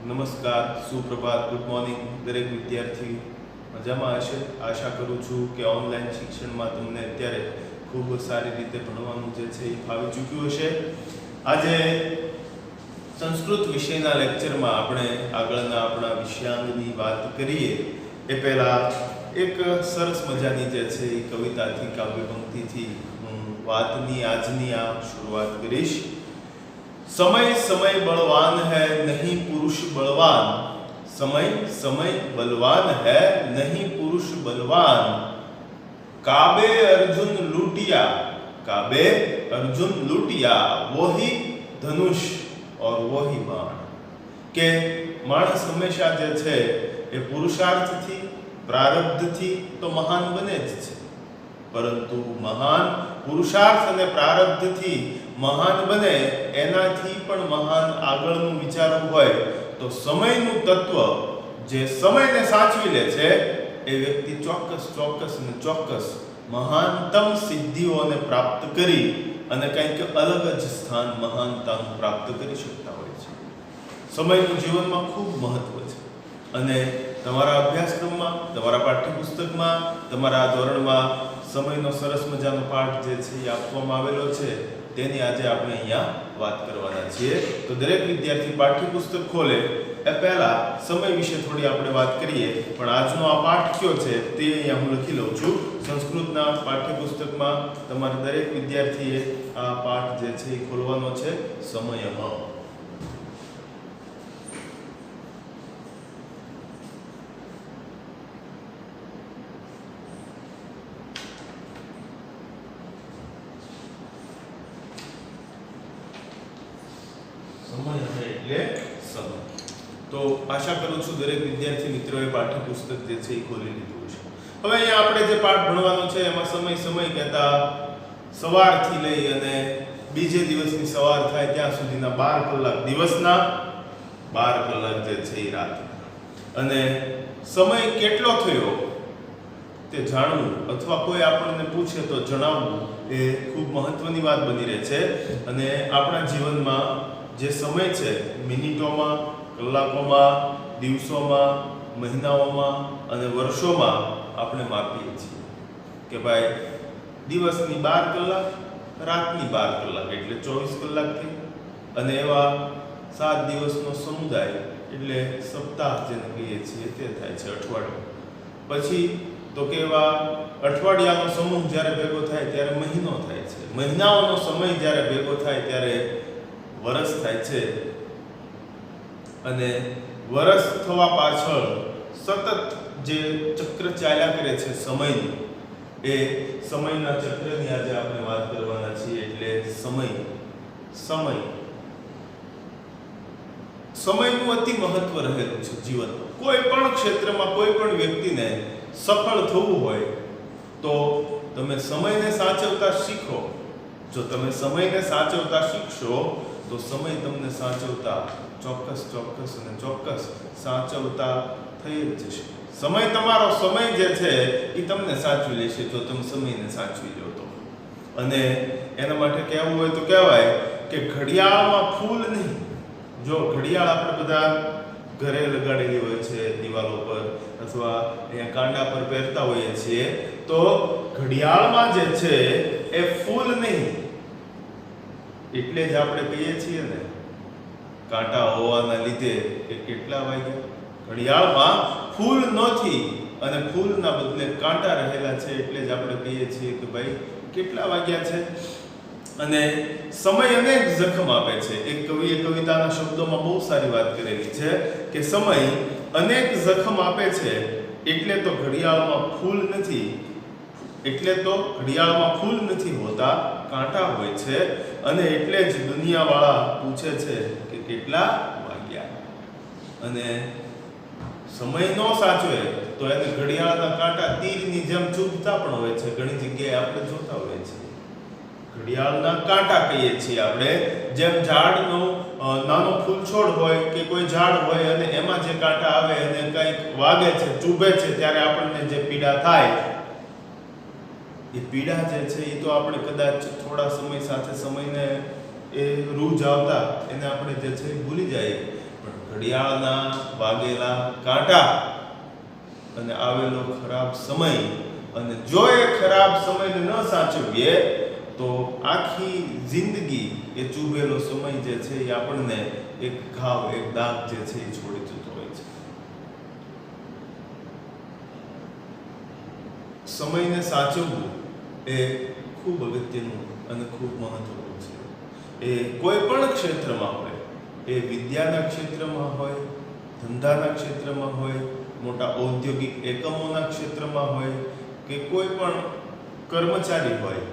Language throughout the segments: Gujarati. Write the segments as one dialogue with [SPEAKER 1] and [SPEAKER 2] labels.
[SPEAKER 1] નમસ્કાર, સુપ્રભાત, ગુડ મોર્નિંગ દરેક વિદ્યાર્થી મજામાં હશે. આશા કરું છું કે ઓનલાઈન શિક્ષણમાં તમને અત્યારે ખૂબ સારી રીતે ભણવાનું જે છે એ ફાવી ચૂક્યું હશે. આજે સંસ્કૃત વિષયના લેક્ચરમાં આપણે આગળના આપણા વિષયાંગની વાત કરીએ એ પહેલાં એક સરસ મજાની જે છે એ કવિતાથી, કાવ્ય પંક્તિથી હું વાતની આજની આ શરૂઆત કરીશ. समय समय बलवान है नहीं पुरुष बलवान, समय समय बलवान है नहीं पुरुष बलवान, काबे अर्जुन लूटिया, काबे अर्जुन लूटिया, वही धनुष और वही बाण. કે માણસ હંમેશા જે છે એ પુરુષાર્થથી, પ્રારબ્ધથી તો મહાન બને જ છે, પરંતુ મહાન પુરુષાર્થ અને પ્રારબ્ધથી મહાન બને એનાથી પણ મહાન આગળનું વિચારવું હોય તો સમયનું તત્વ જે સમયને સાચવી લે છે એ વ્યક્તિ ચોક્કસ મહાનતમ સિદ્ધિઓને પ્રાપ્ત કરી અને કંઈક અલગ જ સ્થાન મહાનતાનું પ્રાપ્ત કરી શકતા હોય છે. સમયનું જીવનમાં ખૂબ મહત્વ છે અને તમારા અભ્યાસક્રમમાં, તમારા પાઠ્યપુસ્તકમાં, તમારા ધોરણમાં સમયનો સરસ મજાનો પાઠ જે છે એ આપવામાં આવેલો છે, તેની આજે આપણે અહીંયા વાત કરવાના છીએ. તો દરેક વિદ્યાર્થી પાઠ્યપુસ્તક ખોલે એ પહેલા સમય વિશે થોડી આપણે વાત કરીએ. પણ આજનો આ પાઠ કયો છે તે અહીંયા હું લખી લઉં છું. સંસ્કૃતના પાઠ્યપુસ્તકમાં તમારે દરેક વિદ્યાર્થીએ આ પાઠ જે છે એ ખોલવાનો છે. સમયમાં તો આશા કરું છું દરેક વિદ્યાર્થી મિત્રોએ પાઠ્યપુસ્તક જે છે એ ખોલી લીધું છે. હવે અહીંયા આપણે જે પાઠ ભણવાનો છે એમાં સમય કહેતા સવારથી લઈ અને બીજે દિવસની સવાર થાય ત્યાં સુધીના 12 કલાક દિવસના, 12 કલાક જે છે એ રાતના. અને સમય કેટલો થયો તે જાણવું અથવા કોઈ આપણને પૂછે તો જણાવવું એ ખૂબ મહત્વની વાત બની રહે છે. અને આપણા જીવનમાં જે સમય છે મિનિટોમાં, કલાકોમાં, દિવસોમાં, મહિનાઓમાં અને વર્ષોમાં આપણે માપીએ છીએ કે ભાઈ દિવસની 12 કલાક, રાતની 12 કલાક એટલે 24 કલાક થઈ. અને એવા 7 દિવસનો સમુદાય એટલે સપ્તાહ જેને કહીએ છીએ તે થાય છે, અઠવાડિયું. પછી તો કે એવા અઠવાડિયાનો સમૂહ જ્યારે ભેગો થાય ત્યારે મહિનો થાય છે. મહિનાઓનો સમય જ્યારે ભેગો થાય ત્યારે વરસ થાય છે. અને વરસ થવા પાછળ સતત જે ચક્ર ચાલ્યા કરે છે સમયનું, એ સમયના ચક્રની આજે આપણે વાત કરવાના છીએ. એટલે સમયનું અતિ મહત્વ રહેલું છે જીવનમાં. કોઈ પણ ક્ષેત્રમાં કોઈ પણ વ્યક્તિને સફળ થવું હોય તો તમે સમયને સાચવતા શીખો. જો તમે સમયને સાચવતા શીખશો તો સમય તમને સાચવતા ચોક્કસ સાચવતા થઈ જ જશે. સમય તમારો સમય જે છે એ તમને સાચવી લેશે જો તમે સમયને સાચવી લો તો. અને એના માટે કહેવું હોય તો કહેવાય કે ઘડિયાળમાં ફૂલ નહીં. જો ઘડિયાળ આપણે બધા ઘરે લગાડેલી હોય છે દિવાલો પર અથવા અહીંયા કાંડા પર પહેરતા હોઈએ છીએ, તો ઘડિયાળમાં જે છે એ ફૂલ નહીં. એટલે જ આપણે કહીએ છીએ ને કાંટા હોવાના લીધે કે કેટલા વાગ્યા. ઘડિયાળમાં ફૂલ નથી અને ફૂલના બદલે કાંટા રહેલા છે એટલે જ આપણે કહીએ છીએ કે ભાઈ કેટલા વાગ્યા છે. અને સમય અનેક જખમ આપે છે. એક કવિએ કવિતાના શબ્દોમાં બહુ સારી વાત કરેલી છે કે સમય અનેક જખમ આપે છે એટલે તો ઘડિયાળમાં ફૂલ નથી હોતા, કાંટા હોય છે. અને એટલે જ દુનિયાવાળા પૂછે છે કે કેટલા વાગ્યા. અને સમય ન સાચવે તો એને ઘડિયાળના કાંટા તીરની જેમ ચૂભતા પણ હોય છે. ઘણી જગ્યાએ આપણે જોતા હોઈએ છીએ. ઘડિયાળના કાંટા કહીએ છીએ આપણે. જેમ ઝાડનો નાનો ફૂલ છોડ હોય કે કોઈ ઝાડ હોય અને એમાં જે કાંટા આવે અને કંઈક વાગે છે, ચૂભે છે, ત્યારે આપણને જે પીડા થાય, એ પીડા જે છે એ તો આપણે કદાચ થોડા સમય સાથે સમયને એ રૂહ આવતા એને આપણે જે છે ભૂલી જાય. પણ ઘડિયાળના વાગેલા કાંટા અને આવેલો ખરાબ સમય, અને જો એ ખરાબ સમયને ન સાચવીએ તો આખી જિંદગી એ ચૂભેલો સમય જે છે એ આપણને એક ઘાવ, એક દાગ જે છે એ છોડી જતો હોય છે. સમયને સાચવવું એ ખૂબ અગત્યનું અને ખૂબ મહત્વનું છે. એ કોઈ પણ ક્ષેત્રમાં હોય, એ વિદ્યાના ક્ષેત્રમાં હોય, ધંધાના ક્ષેત્રમાં હોય, મોટા ઔદ્યોગિક એકમોના ક્ષેત્રમાં હોય, કે કોઈ પણ કર્મચારી હોય,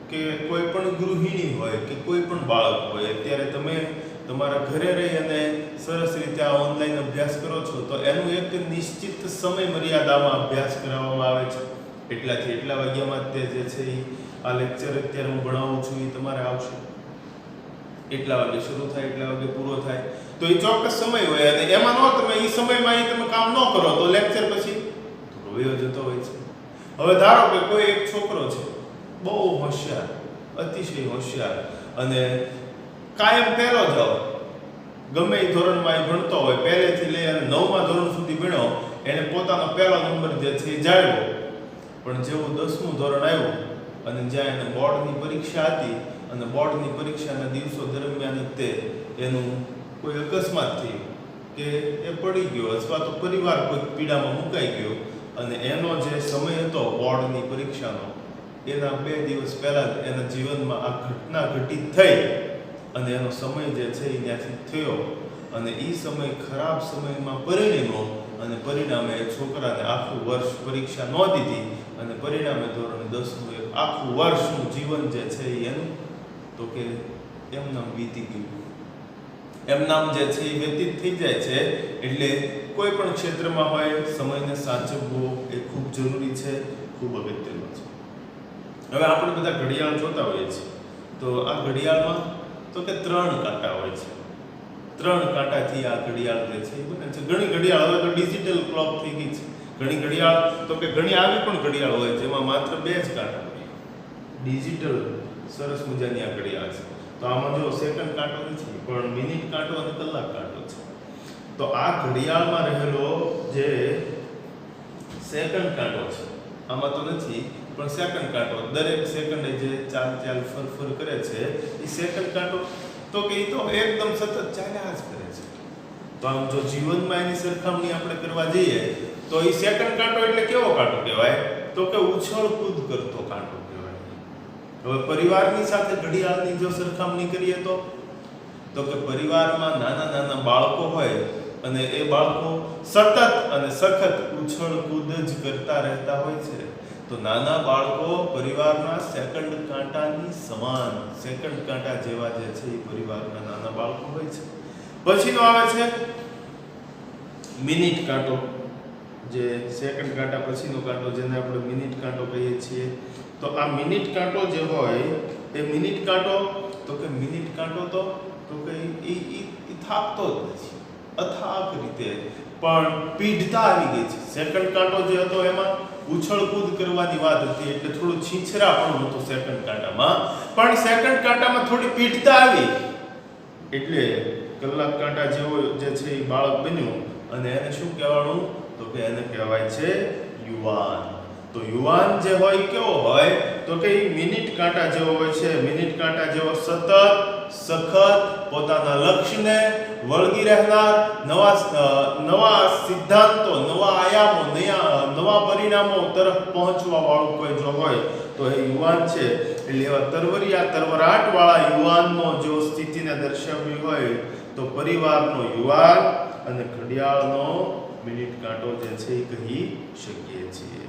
[SPEAKER 1] કે કોઈ પણ ગૃહિણી હોય, કે કોઈ પણ બાળક હોય. અત્યારે તમે તમારા ઘરે રહી અને સરસ રીતે આ ઓનલાઈન અભ્યાસ કરો છો, તો એનું એક નિશ્ચિત સમય મર્યાદામાં અભ્યાસ કરાવવામાં આવે છે. એટલાથી એટલા વાગ્યામાં તે જે છે એ આ લેક્ચર અત્યારે હું ભણાવું છું એ તમારે આવશે. એટલા વાગે શરૂ થાય, એટલા વાગે પૂરો થાય, તો એ ચોક્કસ સમય હોય, અને એમાં તમે એ સમયમાં તમે કામ ન કરો તો લેક્ચર પછી થોડો વયો જતો હોય છે. હવે ધારો કે કોઈ એક છોકરો છે, બહુ હોશિયાર, અતિશય હોશિયાર, અને કાયમ પહેલો જ આવે, ગમે એ ધોરણમાં એ ભણતો હોય, પહેલેથી લઈ અને 9મા ધોરણ સુધી ભણ્યો, એને પોતાનો પહેલો નંબર જે છે એ જાળવ્યો. પણ જેવું 10મું ધોરણ આવ્યું અને જ્યાં એને બોર્ડની પરીક્ષા હતી, અને બોર્ડની પરીક્ષાના દિવસો દરમિયાન તે એનું કોઈ અકસ્માત થયું, કે એ પડી ગયો, અથવા તો પરિવાર કોઈ પીડામાં મુકાઈ ગયો, અને એનો જે સમય હતો બોર્ડની પરીક્ષાનો, એના 2 દિવસ પહેલા જ એના જીવનમાં આ ઘટના ઘટિત થઈ, અને એનો સમય જે છે એ ત્યાંથી થયો, અને એ સમય ખરાબ સમયમાં પરિણમ્યો, અને પરિણામે એ છોકરાને આખું વર્ષ પરીક્ષા ન દીધી, અને પરિણામે ધોરણ 10નું એક આખું વર્ષનું જીવન જે છે એનું તો કે એમ નામ વીતી ગયું, એમ નામ જે છે એ વ્યતીત થઈ જાય છે. એટલે કોઈ પણ ક્ષેત્રમાં હોય, સમયને સાચવવો એ ખૂબ જરૂરી છે, ખૂબ અગત્યનો છે. હવે આપણે બધા ઘડિયાળ જોતા હોઈએ છીએ, તો આ ઘડિયાળમાં તો કે 3 કાંટા હોય છે. 3 કાંટાથી આ ઘડિયાળ જે છે એ બને છે. ઘણી ઘડિયાળ હવે તો ડિજિટલ ક્લોક થઈ ગઈ છે. ઘણી ઘડિયાળ તો કે ઘણી આવી પણ ઘડિયાળ હોય જેમાં માત્ર 2 જ કાંટા હોય. ડિજિટલ સરસ મજાની આ ઘડિયાળ છે. તો આમાં જો સેકન્ડ કાંટો નથી, પણ મિનિટ કાંટો અને કલાક કાંટો છે. તો આ ઘડિયાળમાં રહેલો જે સેકન્ડ કાંટો છે, આમાં તો નથી, પણ સેકન્ડ કાંટો દરેક સેકન્ડે જે ચાલ ફર કરે છે, એ સેકન્ડ કાંટો તો કે એ તો એકદમ સતત ચાલ્યા જ કરે છે. તો આમ જો જીવનમાં એની સરખામણી આપણે કરવા જઈએ તો એ સેકન્ડ કાંટો એટલે કેવો કાંટો કહેવાય? તો કે ઉછળ કૂદ કરતો કાંટો કહેવાય. હવે પરિવારની સાથે ઘડિયાળની જો સરખામણી કરીએ તો કે પરિવારમાં નાના નાના બાળકો હોય, અને એ બાળકો સતત અને સખત ઉછળ કૂદ જ કરતા રહેતા હોય છે, તો નાના બાળકો પરિવારના સેકન્ડ કાંટાની સમાન, સેકન્ડ કાંટા જેવા જે છે એ પરિવારના નાના બાળકો હોય છે. પછીનો આવે છે મિનિટ કાંટો, જે સેકન્ડ કાંટા પછીનો કાંટો, જેને આપણે મિનિટ કાંટો કહીએ છીએ. તો આ મિનિટ કાંટો જે હોય એ મિનિટ કાંટો તો કે મિનિટ કાંટો તો કે એ થાકતો જ નથી, અથાક રીતે પણ પીઢતા આવી ગઈ છે. સેકન્ડ કાંટો જે હતો એમાં ઉછળકૂદ કરવાની વાત હતી, એટલે થોડું છીંછરા પણ હતું સેકન્ડ કાંટામાં, પણ સેકન્ડ કાંટામાં થોડી પીઢતા આવી, એટલે કલાક કાંટા જેવો જે છે એ બાળક બન્યું, અને એને શું કહેવાનું? તો કે એને કહેવાય છે યુવાન. તો યુવાન જે હોય કેવો હોય? તો કે એ મિનિટ કાંટા જેવો હોય છે. મિનિટ કાંટા જેવો સતત સખત પોતાના લક્ષ્યને વળગી રહેનાર, નવા સિદ્ધાંતો, નવા આયામો, નવા પરિણામો તરફ પહોંચવા વાળું કોઈ જો હોય તો એ યુવાન છે. એટલે એવા તરવરિયા તરવરાટ વાળા યુવાનનો જો સ્થિતિને દર્શાવવી હોય તો પરિવારનો યુવાન અને ઘડિયાળનો મિનિટ કાંટો જે છે એ કહી શકીએ છીએ.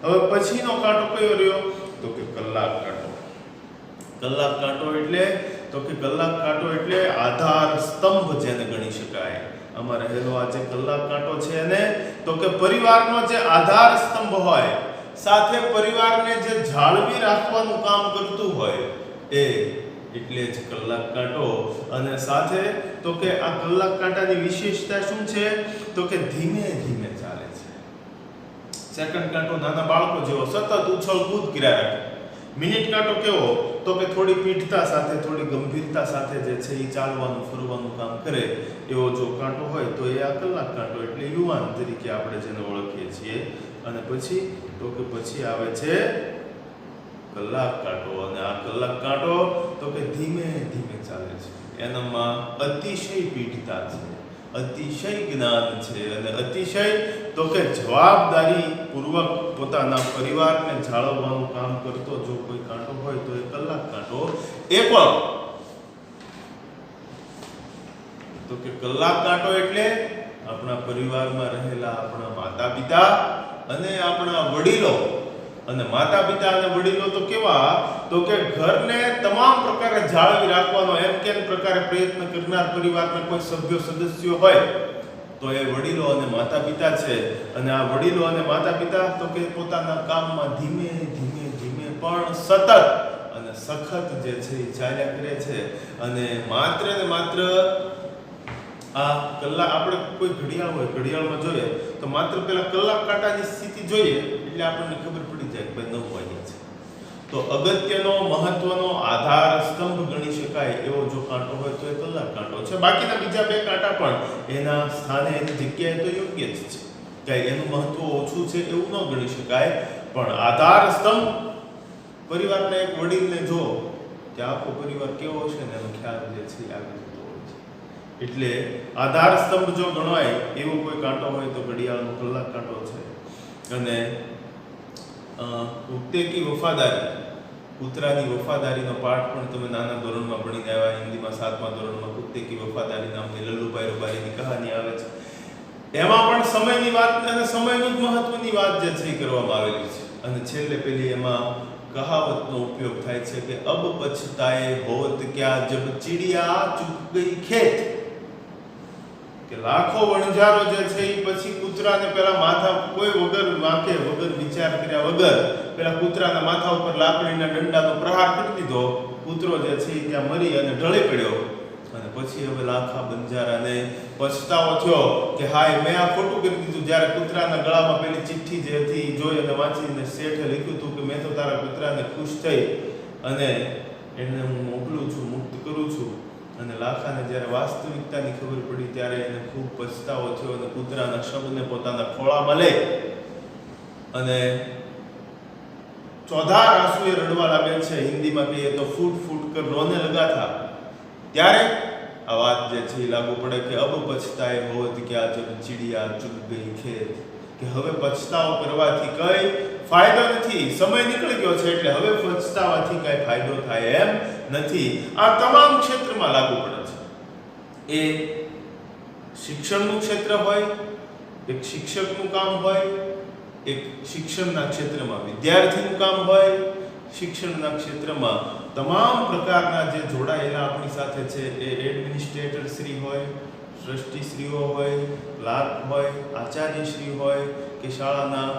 [SPEAKER 1] હવે પછીનો કાંટો કયો રહ્યો? તો કે કલાક કાંટો. કલાક કાંટો એટલે તો કે કલાક કાંટો એટલે આધાર સ્તંભ જેને ગણી શકાય. આમાં રહેલો આ જે કલાક કાંટો છે એને તો કે પરિવારનો જે આધાર સ્તંભ હોય, સાથે પરિવારને જે જાળવી રાખવાનું કામ કરતું હોય એ એટલે જ કલાક કાંટો. અને સાથે તો કે આ કલાક કાંટાની વિશેષતા શું છે? તો કે ધીમે ધીમે ચાલે છે. સેકન્ડ કાંટો નાના બાળકો જેવો સતત ઉછળ કૂદ કર્યા રાખે. મિનિટ કાંટો કેવો? તો કે થોડી પીઠતા સાથે, થોડી ગંભીરતા સાથે જે છે એ ચાલવાનું ફરવાનું કામ કરે એવો જો કાંટો હોય તો એ આ કલાક કાંટો એટલે યુવાન તરીકે આપણે જેને ઓળખીએ છીએ. અને પછી તો કે પછી આવે છે કલાક કાંટો. અને આ કલાક કાંટો તો કે ધીમે ધીમે ચાલે છે. એનામાં અતિશય પીઠતા છે, અતિશય જ્ઞાન છે અને અતિશય તો કે જવાબદારી પૂર્વક પોતાના પરિવારને જાળવવાનું કામ કરતો જો કોઈ કાંટો હોય તો એ કલાક કાંટો. એ પણ તો કે કલાક કાંટો એટલે આપણા પરિવારમાં રહેલા આપણા માતા પિતા અને આપણા વડીલો. અને માતા પિતા અને વડીલો તો કેવા તો કે ઘરને તમામ પ્રકારે જાળવી રાખવાનો એમ કેમ પ્રકારે પ્રયત્ન કરનાર પરિવારના કોઈ સભ્યો સદસ્યો હોય તો એ વડીલો અને માતા પિતા છે. અને આ વડીલો અને માતા પિતા તો કે પોતાના કામમાં ધીમે ધીમે ધીમે પણ સતત અને સખત જે છે એ ચાલ્યા કરે છે. અને માત્ર ને માત્ર આ કલાક આપણે કોઈ ઘડિયાળ હોય, ઘડિયાળમાં જોઈએ તો માત્ર પેલા કલાક કાંટાની સ્થિતિ જોઈએ એટલે આપણને ખબર પડી જાય કે ભાઈ 9 વાગ્યા છે. તો અગત્યનો મહત્વનો આધાર સ્તંભ ગણી શકાય એવો જો કાંટો હોય તો એ કલાક કાંટો છે. બાકીના બીજા 2 કાંટા પણ એના સ્થાને એની જગ્યાએ તો યોગ્ય જ છે, કે એનું મહત્વ ઓછું છે એવું ન ગણી શકાય. પણ આધાર સ્તંભ પરિવારના એક વડીલને જો કે આખો પરિવાર કેવો હશે ને એનો ખ્યાલ જે છે આવી જતો હોય છે. એટલે આધાર સ્તંભ જો ગણવાય એવો કોઈ કાંટો હોય તો ઘડિયાળનો કલાક કાંટો છે. અને કુત્તે કી વફાદારી, કૂતરાની વફાદારીનો પાઠ પણ તમે નાના ધોરણમાં ભણીને આવ્યા. હિન્દીમાં 7મા ધોરણમાં કુત્તે કી વફાદારી નામની લલ્લુભાઈ રૂબારીની કહાની આવે છે. એમાં પણ સમયની વાત અને સમયનું જ મહત્વની વાત જે છે એ કરવામાં આવેલી છે. અને છેલ્લે પેલી એમાં કહાવતનો ઉપયોગ થાય છે કે અબ પછતાએ હોત ક્યા જબ ચિડિયા ચૂક ગઈ ખેત. કે લાખો વણજારો જે છે એ પછી કૂતરાને પેલા માથા કોઈ વગર વાંકે વગર વિચાર કર્યા વગર પેલા કૂતરાના માથા ઉપર લાકડીના દંડાનો પ્રહાર કરી દીધો. કૂતરો જે છે એ ત્યાં મરી અને ઢળી પડ્યો. અને પછી હવે લાખા બંજારાને પછતાવો થયો કે હાય મેં આ ખોટું કરી દીધું. જ્યારે કૂતરાના ગળામાં પેલી ચિઠ્ઠી જે હતી જોઈ અને વાંચીને શેઠે લખ્યું હતું કે મેં તો તારા કૂતરાને ખુશ થઈ અને એને હું મોકલું છું, મુક્ત કરું છું. અને લાખાને જ્યારે વાસ્તવિકતાની ખબર પડી ત્યારે એને ખૂબ પછતાવો થયો અને કૂતરાના શબને પોતાના ખોળામાં લઈ અને ચોધાર આંસુએ રડવા લાગે છે. હિન્દીમાં કહીએ તો ફૂટ ફૂટ કર રોને લગા થા. ત્યારે આ વાત જે છે એ લાગુ પડે કે અબ પછતાએ હોત ક્યા જબ ચિડિયા ચુગ ગઈ ખેત. કે હવે પછતાવો કરવાથી કઈ ફાયદો નથી, સમય નીકળી ગયો છે એટલે હવે પછતાવાથી કઈ ફાયદો થાય એમ નથી. આ તમામ ક્ષેત્રમાં લાગુ પડે છે. એ શિક્ષણનું ક્ષેત્ર હોય, એક શિક્ષકનું કામ હોય, એક શિક્ષણના ક્ષેત્રમાં વિદ્યાર્થીનું કામ હોય, શિક્ષણના ક્ષેત્રમાં તમામ પ્રકારના જે જોડાયેલા આપણી સાથે છે એ એડમિનિસ્ટ્રેટર શ્રી હોય, ટ્રસ્ટીશ્રીઓ હોય, ક્લાર્ક હોય, આચાર્યશ્રી હોય કે શાળાના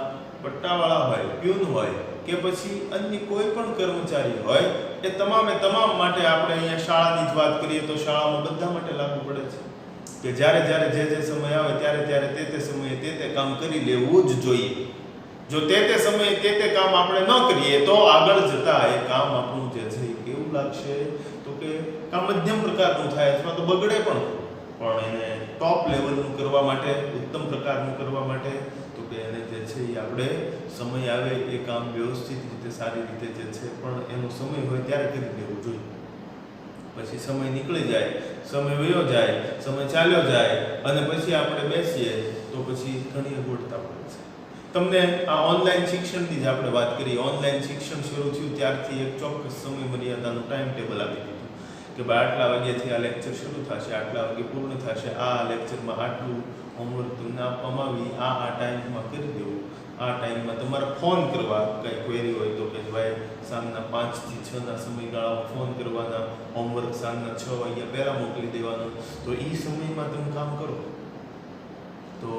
[SPEAKER 1] પટ્ટાવાળા હોય, પ્યુન હોય કે પછી અન્ય કોઈ પણ કર્મચારી હોય, એ તમામે તમામ માટે આપણે અહીંયા શાળાની જ વાત કરીએ તો શાળામાં બધા માટે લાગુ પડે છે કે જ્યારે જ્યારે જે સમય આવે ત્યારે ત્યારે તે સમયે તે કામ કરી લેવું જ જોઈએ. જો તે સમયે તે કામ આપણે ન કરીએ તો આગળ જતા એ કામ આપણું જે છે એ કેવું લાગશે તો કે કામ મધ્યમ પ્રકારનું થાય અથવા તો બગડે પણ એને ટોપ લેવલનું કરવા માટે, ઉત્તમ પ્રકારનું કરવા માટે તો કે એને જે છે એ આપણે સમય આવે એ કામ વ્યવસ્થિત રીતે સારી રીતે જે છે પણ એનો સમય હોય ત્યારે કરી લેવું જોઈએ. પછી સમય નીકળી જાય, સમય વયો જાય, સમય ચાલ્યો જાય અને પછી આપણે બેસીએ તો પછી ઘણી અગવડતા પડે છે. તમને આ ઓનલાઈન શિક્ષણની જ આપણે વાત કરીએ. ઓનલાઈન શિક્ષણ શરૂ થયું ત્યારથી એક ચોક્કસ સમય મર્યાદાનું ટાઈમ ટેબલ આપી દીધું કે ભાઈ આટલા વાગ્યાથી આ લેક્ચર શરૂ થશે, આટલા વાગે પૂર્ણ થશે, આ લેક્ચરમાં આટલું હોમવર્ક તમને આપવામાં આવી, આ ટાઈમમાં કરી દેવું, આ ટાઈમમાં તમારે ફોન કરવા, કંઈ ક્વેરી હોય તો કે ભાઈ સાંજના 5 થી 6ના સમયગાળામાં ફોન કરવાના, હોમવર્ક સાંજના 6 વાગ્યા પહેલાં મોકલી દેવાનું. તો એ સમયમાં તમે કામ કરો તો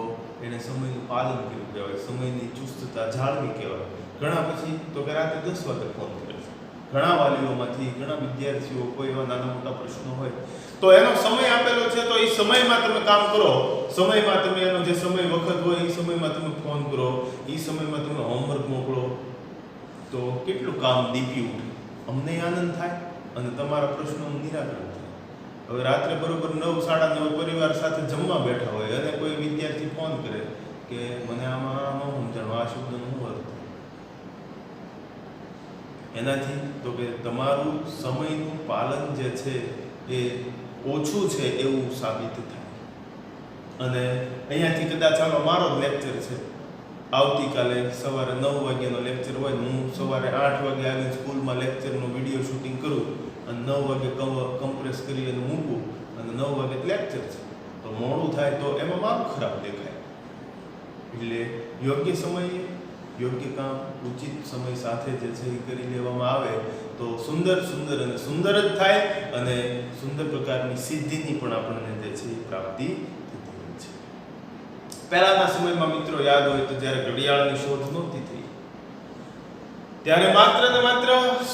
[SPEAKER 1] એને સમયનું પાલન કર્યું કહેવાય, સમયની ચુસ્તતા જાળવી કહેવાય. ઘણા પછી તો કે રાતે 10 વાગે ફોન કરે છે. ઘણા વાલીઓમાંથી ઘણા વિદ્યાર્થીઓ કોઈ એવા નાના મોટા પ્રશ્નો હોય તો એનો સમય આપેલો છે તો એ સમયમાં તમે કામ કરો. સમયમાં તમે એનો જે સમય વખત હોય એ સમયમાં તમે ફોન કરો, એ સમયમાં તમે હોમવર્ક મોકલો તો કેટલું કામ દીપી ઉઠે. અમને આનંદ થાય અને તમારા પ્રશ્નોનું નિરાકરણ થાય. હવે રાત્રે બરોબર 9, 9:30 પરિવાર સાથે જમવા બેઠા હોય અને કોઈ વિદ્યાર્થી ફોન કરે કે મને આમાં ન સમજાણું, આ શબ્દનો શું અર્થ? એનાથી તો કે તમારું સમયનું પાલન જે છે એ ઓછું છે એવું સાબિત થાય. અને અહીંયાથી કદાચ ચાલો મારો જ લેક્ચર છે, આવતીકાલે સવારે 9 વાગ્યાનો લેક્ચર હોય, હું સવારે 8 વાગે આવીને સ્કૂલમાં લેક્ચરનો વિડીયો શૂટિંગ કરું અને 9 વાગે કમ્પ્રેસ કરી અને મૂકું અને 9 વાગે લેક્ચર છે, તો મોડું થાય તો એમાં મારું ખરાબ દેખાય. એટલે યોગ્ય સમયે યોગ્ય કામ ઉચિત સમય સાથે જે છે એ કરી લેવામાં આવે તો સુંદર અને સુંદર જ થાય અને સુંદર પ્રકારની સિદ્ધિની પણ આપણને જે છે એ પ્રાપ્તિ થતી હોય છે. પહેલાના સમયમાં મિત્રો યાદ હોય તો જ્યારે ઘડિયાળની શોધ નહોતી થઈ ત્યારે માત્ર ને માત્ર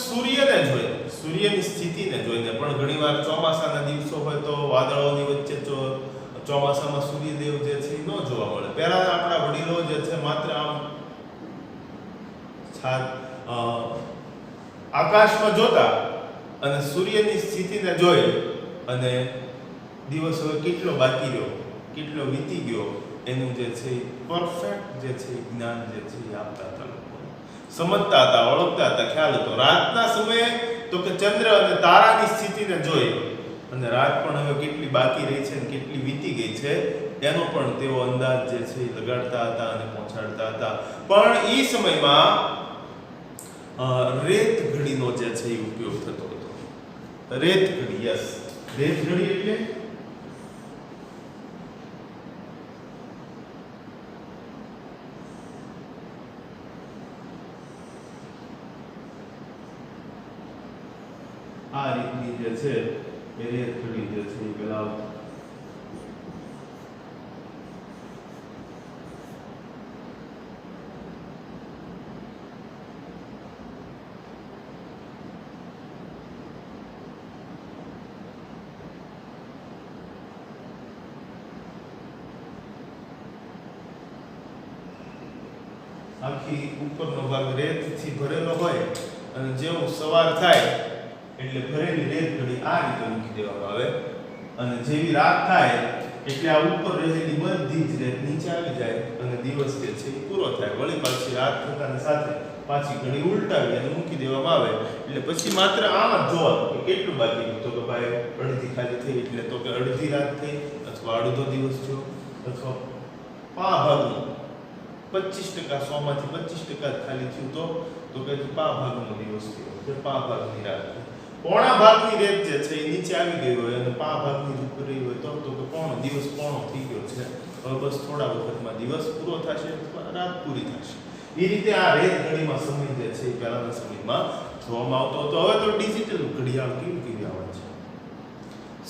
[SPEAKER 1] સૂર્યને જોઈને, સૂર્યની સ્થિતિને જોઈને, પણ ઘણીવાર ચોમાસાના દિવસો હોય તો વાદળોની વચ્ચે ચોમાસામાં સૂર્યદેવ જે છે એ ન જોવા મળે. પહેલાના આપણા વડીલો જે છે માત્ર આમ આકાશમાં જોતા અને સૂર્યની સ્થિતિને જોઈ અને દિવસ હવે કેટલો બાકી રહ્યો, કેટલો વીતી ગયો એનું જે છે પરફેક્ટ જે છે જ્ઞાન જે છે એ આપતા હતા, સમજતા હતા, ઓળખતા હતા, ખ્યાલ હતો. રાતના સમયે તો કે ચંદ્ર અને તારાની સ્થિતિને જોઈ અને રાત પણ હવે કેટલી બાકી રહી છે અને કેટલી વીતી ગઈ છે એનો પણ તેઓ અંદાજ જે છે લગાડતા હતા અને પહોંચાડતા હતા. પણ એ સમયમાં રેત ઘડીનો જે છે એ ઉપયોગ થતો હતો. રેત ઘડી, યસ, રેત ઘડી એટલે આ રીતની જે છે એ રેત ઘડી જે છે એ પેલા આખી ઉપરનો ભાગ રેતથી ભરેલો હોય અને જેવું સવાર થાય એટલે ભરેલી રેત ઘડી આ રીતે મૂકી દેવામાં આવે અને જેવી રાત થાય એટલે આ ઉપર રહેલી બધી જ રેત નીચે આવી જાય અને દિવસ જે છે એ પૂરો થાય. વળી પાછી રાત થતાની સાથે પાછી ઘડી ઉલટાવી અને મૂકી દેવામાં આવે એટલે પછી માત્ર આમ જ જોવાનું કે કેટલું બાકી હતું. તો કે ભાઈ અડધી ખાલી થઈ એટલે તો કે અડધી રાત થઈ અથવા અડધો દિવસ થયો અથવા પા ભાગનું 25% 100 માંથી 25% ખાલી થયું તો કે પા ભાગનો દિવસ થયો કે પા ભાગની રાત થઈ. પોણા ભાગની રેત જે છે એ નીચે આવી ગઈ હોય અને પા ભાગની ઉપર રહી હોય તો કે પોણો દિવસ પોણો થઈ ગયો છે, હવે બસ થોડા વખતમાં દિવસ પૂરો થશે અથવા રાત પૂરી થશે. એ રીતે આ રેત ઘડીમાં સમય જે છે એ પહેલાના સમયમાં જોવામાં આવતો હતો. હવે તો ડિજિટલ ઘડિયાળ કેવી આવે છે,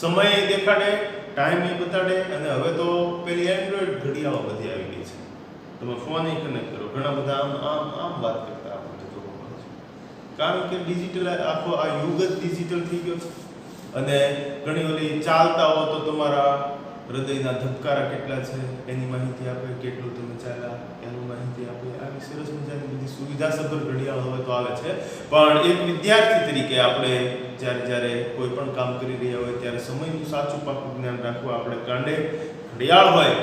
[SPEAKER 1] સમય દેખાડે, ટાઈમ એ બતાડે અને હવે તો પેલી એન્ડ્રોઈડ ઘડિયાળો બધી આવી ગઈ છે. તમે ફોન એ કનેક્ટ કરો, ઘણા બધા આમ વાત કરતા આપણને જોવા મળે છે કારણ કે ડિજિટલ આખો આ યુગ જ ડિજિટલ થઈ ગયો છે. અને ઘણી ઓલી ચાલતા હો તો તમારા હૃદયના ધબકારા કેટલા છે એની માહિતી આપે, કેટલું તમે ચાલ્યા એની માહિતી આપે. આવી સરસ મજાની બધી સુવિધાસભર ઘડિયાળ હવે તો આવે છે. પણ એક વિદ્યાર્થી તરીકે આપણે જ્યારે કોઈ પણ કામ કરી રહ્યા હોય ત્યારે સમયનું સાચું પાકું જ્ઞાન રાખવું આપણે કાંડે ઘડિયાળ હોય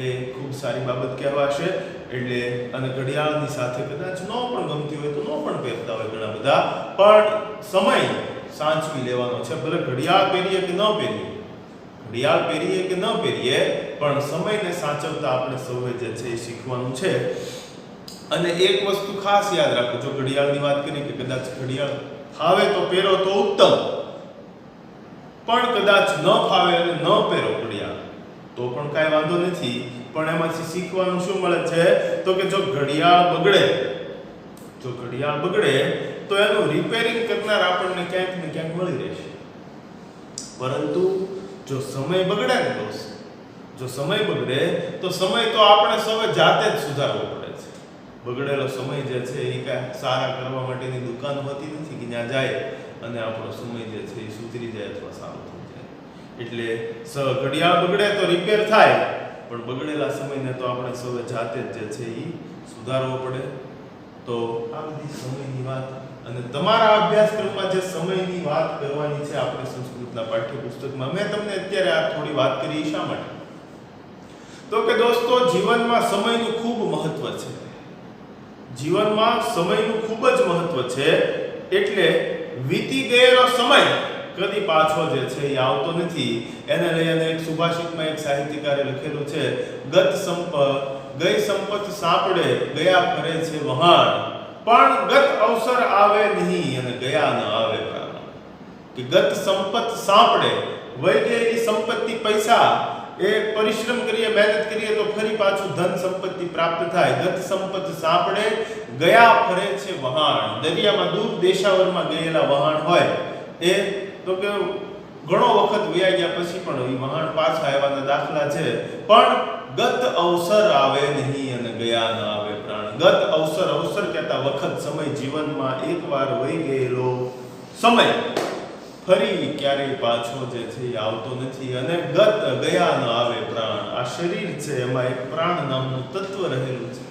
[SPEAKER 1] એ ખૂબ સારી બાબત કહેવાશે. એટલે અને ઘડિયાળની સાથે કદાચ ન પણ ગમતી હોય તો ન પણ પહેરતા હોય ઘણા બધા, પણ સમય સાચવી લેવાનો છે. ભલે ઘડિયાળ પહેરીએ કે ન પહેરીએ, ઘડિયાળ પહેરીએ કે ન પહેરીએ, પણ સમયને સાચવતા આપણે સૌએ જે છે એ શીખવાનું છે. અને એક વસ્તુ ખાસ યાદ રાખો, જો ઘડિયાળની વાત કરીએ કે કદાચ ઘડિયાળ ફાવે તો પહેરો તો ઉત્તમ, પણ કદાચ ન ફાવે અને ન પહેરો ઘડિયાળ તો પણ કાંઈ વાંધો નથી. પણ એમાંથી શીખવાનું શું મળે છે તો કે જો ઘડિયાળ બગડે તો એનું રિપેરિંગ કરનાર આપણને ક્યાંક ને ક્યાંક મળી રહેશે. પરંતુ જો સમય બગડે ને દોસ્ત, જો સમય બગડે તો સમય તો આપણે સૌએ જાતે જ સુધારવો પડે છે. બગડેલો સમય જે છે એ કાંઈ સારા કરવા માટેની દુકાન હોતી નથી કે ત્યાં જાય અને આપણો સમય જે છે એ સુધરી જાય અથવા સારો થઈ જાય. એટલે ઘડિયાળ બગડે તો રિપેર થાય, પણ બગડેલા સમયને તો આપણે સૌએ જાતે જ જે છે એ સુધારવો પડે. તો આ બધી સમયની વાત અને તમારા અભ્યાસક્રમમાં જે સમયની વાત કરવાની છે આપણે સંસ્કૃતના પાઠ્યપુસ્તકમાં, મેં તમને અત્યારે આ થોડી વાત કરી શા માટે? તો કે દોસ્તો, જીવનમાં સમયનું ખૂબ મહત્વ છે. જીવનમાં સમયનું ખૂબ જ મહત્વ છે. એટલે વીતી ગયેલો સમય કદી પાછો જે છે એ આવતો નથી. એને લઈને એક સુભાષિતમાં એક સાહિત્યકારે લખેલું છે, ગઈ સંપત સાંપડે ગયા ફરે છે વહાણ, પણ ગત અવસર આવે નહીં અને ગયા ન આવે પ્રાણ. કે ગત સંપત સાંપડે, વહી ગયેલી સંપત્તિ પૈસા, એ પરિશ્રમ કરીએ, મહેનત કરીએ તો ફરી પાછું ધન સંપત્તિ પ્રાપ્ત થાય. ગત સંપત સાંપડે ગયા ફરે છે વહાણ. દરિયામાં દૂર દેશાવરમાં ગયેલા વહાણ હોય એ તો કે ઘણો વખત વયા ગયા પછી પણ એ વહાણ પાછા આવ્યાના દાખલા છે. પણ ગત અવસર આવે નહીં અને ગયા ન આવે પ્રાણ. ગત અવસર, અવસર કહેતા વખત, સમય, જીવનમાં એકવાર વહી ગયેલો સમય ફરી ક્યારેય પાછો જે છે એ આવતો નથી. અને ગત ગયા ન આવે પ્રાણ. આ શરીર છે, એમાં એક પ્રાણ નામનું તત્વ રહેલું છે.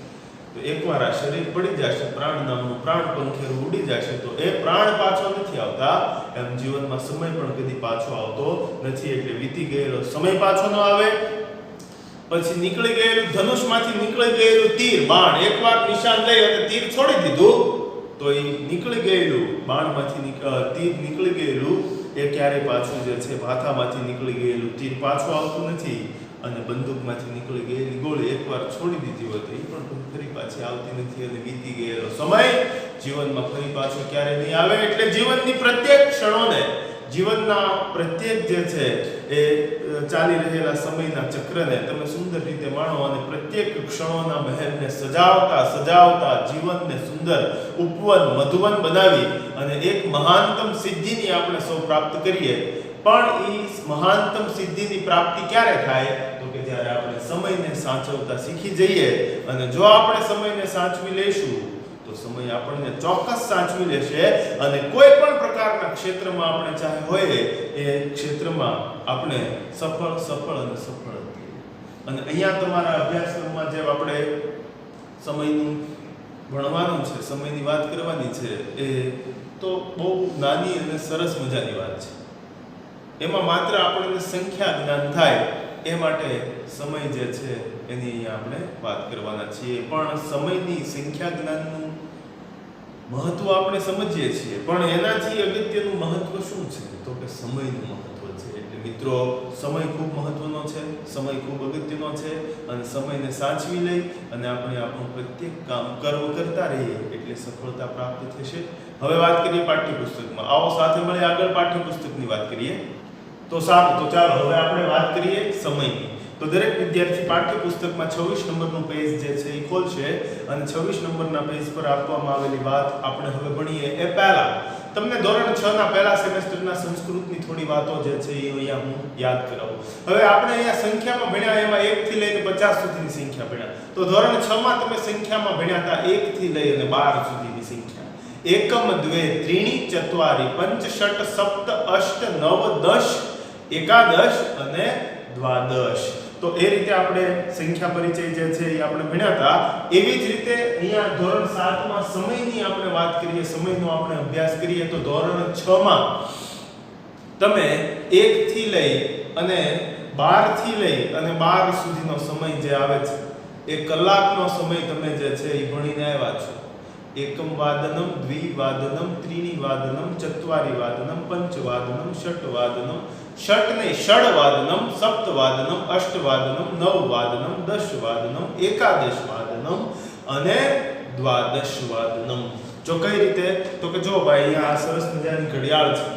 [SPEAKER 1] તો એકવાર આ શરીર પડી જશે, પ્રાણ નામનું પ્રાણ પંખેરું ઉડી જશે, તો એ પ્રાણ પાછો નથી આવતા. એમ જીવનમાં સમય પણ કદી પાછો આવતો નથી. એટલે વીતી ગયેલો સમય પાછો ન આવે, પછી નીકળી ગયેલું ધનુષમાંથી નીકળી ગયેલું તીર, બાણ, એકવાર નિશાન લઈ અને તીર છોડી દીધું તો એ નીકળી ગયેલું બાણમાંથી તીર નીકળી ગયેલું એ ક્યારેય પાછું જે છે ભાથામાંથી નીકળી ગયેલું તીર પાછું આવતું નથી. અને બંદૂકમાંથી નીકળી ગયેલી ગોળી એકવાર છોડી દીધી હોય તો એ પણ ફરી પાછી આવતી નથી. અને વીતી ગયેલો સમય જીવનમાં ફરી પાછો ક્યારે નહીં આવે. એટલે જીવનની પ્રત્યેક ક્ષણોને, જીવનના પ્રત્યેક જે છે એ ચાલી રહેલા સમયના ચક્રને તમે સુંદર રીતે માણો અને પ્રત્યેક ક્ષણોના મહેલને સજાવતા સજાવતા જીવનને સુંદર ઉપવન, મધુવન બનાવી અને એક મહાનતમ સિદ્ધિની આપણે સૌ પ્રાપ્ત કરીએ. પણ એ મહાનતમ સિદ્ધિની પ્રાપ્તિ ક્યારે થાય? તો કે જ્યારે આપણે સમયને સાચવતા શીખી જઈએ. અને જો આપણે સમયને સાચવી લઈશું તો સમય આપણને ચોક્કસ સાચવી લેશે અને કોઈ પણ પ્રકારના ક્ષેત્રમાં આપણે ચાહે હોય એ ક્ષેત્રમાં આપણે સફળ અને સફળ થઈએ. અને અહીંયા તમારા અભ્યાસક્રમમાં જે આપણે સમયનું ભણવાનું છે, સમયની વાત કરવાની છે, એ તો બહુ નાની અને સરસ મજાની વાત છે. એમાં માત્ર આપણને સંખ્યા જ્ઞાન થાય એ માટે સમય જે છે એની આપણે વાત કરવાના છીએ. પણ સમયની સંખ્યા જ્ઞાનનું મહત્વ આપણે સમજીએ છીએ, પણ એનાથી અગત્યનું મહત્વ શું છે? તો કે સમયનું મહત્વ છે. એટલે મિત્રો, સમય ખૂબ મહત્વનો છે, સમય ખૂબ અગત્યનો છે. અને સમયને સાચવી લઈ અને આપણે આપણું પ્રત્યેક કામ કરતા રહીએ એટલે સફળતા પ્રાપ્ત થશે. હવે વાત કરીએ પાઠ્યપુસ્તકમાં. આવો સાથે મળી આગળ પાઠ્યપુસ્તકની વાત કરીએ. તો સારું, તો ચાલો હવે આપણે વાત કરીએ સમયની. તો દરેક વિદ્યાર્થી પાઠ્યપુસ્તકમાં 26 નંબરનું પેજ જે છે એ ખોલશે અને 26 નંબરના પેજ પર આપવામાં આવેલી વાત આપણે હવે ભણીએ. એ પહેલા તમને ધોરણ 6 ના પહેલા સેમેસ્ટરના સંસ્કૃતની થોડી વાતો જે છે એ અહીંયા હું યાદ કરાવું. હવે આપણે અહીંયા સંખ્યામાં ભણ્યા, એમાં 1 થી લઈને 50 સુધીની સંખ્યા ભણ્યા. તો ધોરણ 6 માં તમે સંખ્યામાં ભણ્યા હતા 1 થી લઈ અને 12 સુધીની સંખ્યા. એકમ, દ્વે, ત્રીણી, ચત્વારી, પંચ, ષટ, સપ્ત, અષ્ટ, નવ, દશ, એકાદશ અને દ્વાદશ. તો એ રીતે આપણે સંખ્યા પરિચય જે છે એ આપણે ભણ્યા હતા. એવી જ રીતે અહીંયા ધોરણ 7 માં સમયની આપણે વાત કરીએ, સમયનો આપણે અભ્યાસ કરીએ. તો ધોરણ 6 માં તમે 1 થી લઈ અને 12 થી લઈ અને 12 સુધીનો સમય જે આવે છે એ કલાકનો સમય તમે જે છે એ ભણીને આવ્યા છો. એકમ વાદનમ, દ્વિવાદનમ, ત્રીણી વાદનમ, ચત્વારી વાદનમ, પંચ વાદનમ, ષટ વાદનમ, ષટ નહીં ષડ વાદનમ, સપ્ત વાદનમ, અષ્ટ વાદનમ, નવ વાદનમ, દશ વાદનમ, એકાદશ વાદનમ અને દ્વાદશ વાદનમ. જો કઈ રીતે? તો કે જો ભાઈ અહીંયા આ સરસ મજાની ઘડિયાળ છે.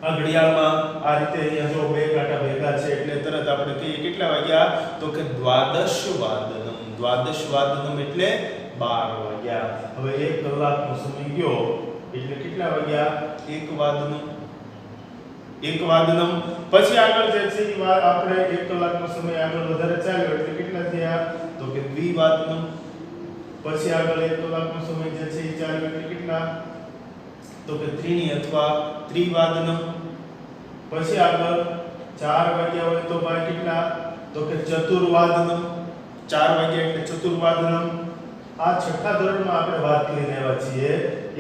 [SPEAKER 1] આ ઘડિયાળમાં આ રીતે અહીંયા જો બે કાંટા ભેગા છે એટલે તરત આપણે કહીએ કેટલા વાગ્યા? તો કે દ્વાદશ વાદનમ. દ્વાદશ વાદનમ એટલે 12 વાગ્યા. હવે 1 કલાકનો સમય ગયો એટલે કેટલા વાગ્યા? 1 વાદનમ. 1 વાદનમ. પછી આગળ જે છે એ આપણે 1 કલાકનો સમય આગળ વધારે ચાલ્યો એટલે કેટલા થયા? તો કે દ્વિવાદનમ. પછી આગળ 1 કલાકનો સમય જે છે એ ચાલ્યો એટલે કેટલા? તો કે ત્રીણી અથવા ત્રિવાદનમ. પછી આગળ 4 વાગ્યા હોય તો ભાઈ કેટલા? તો કે ચતુર્વાદનમ. 4 વાગ્યા એટલે ચતુર્વાદનમ. આ છઠ્ઠા ધોરણમાં આપણે વાત કરીને આવ્યા છીએ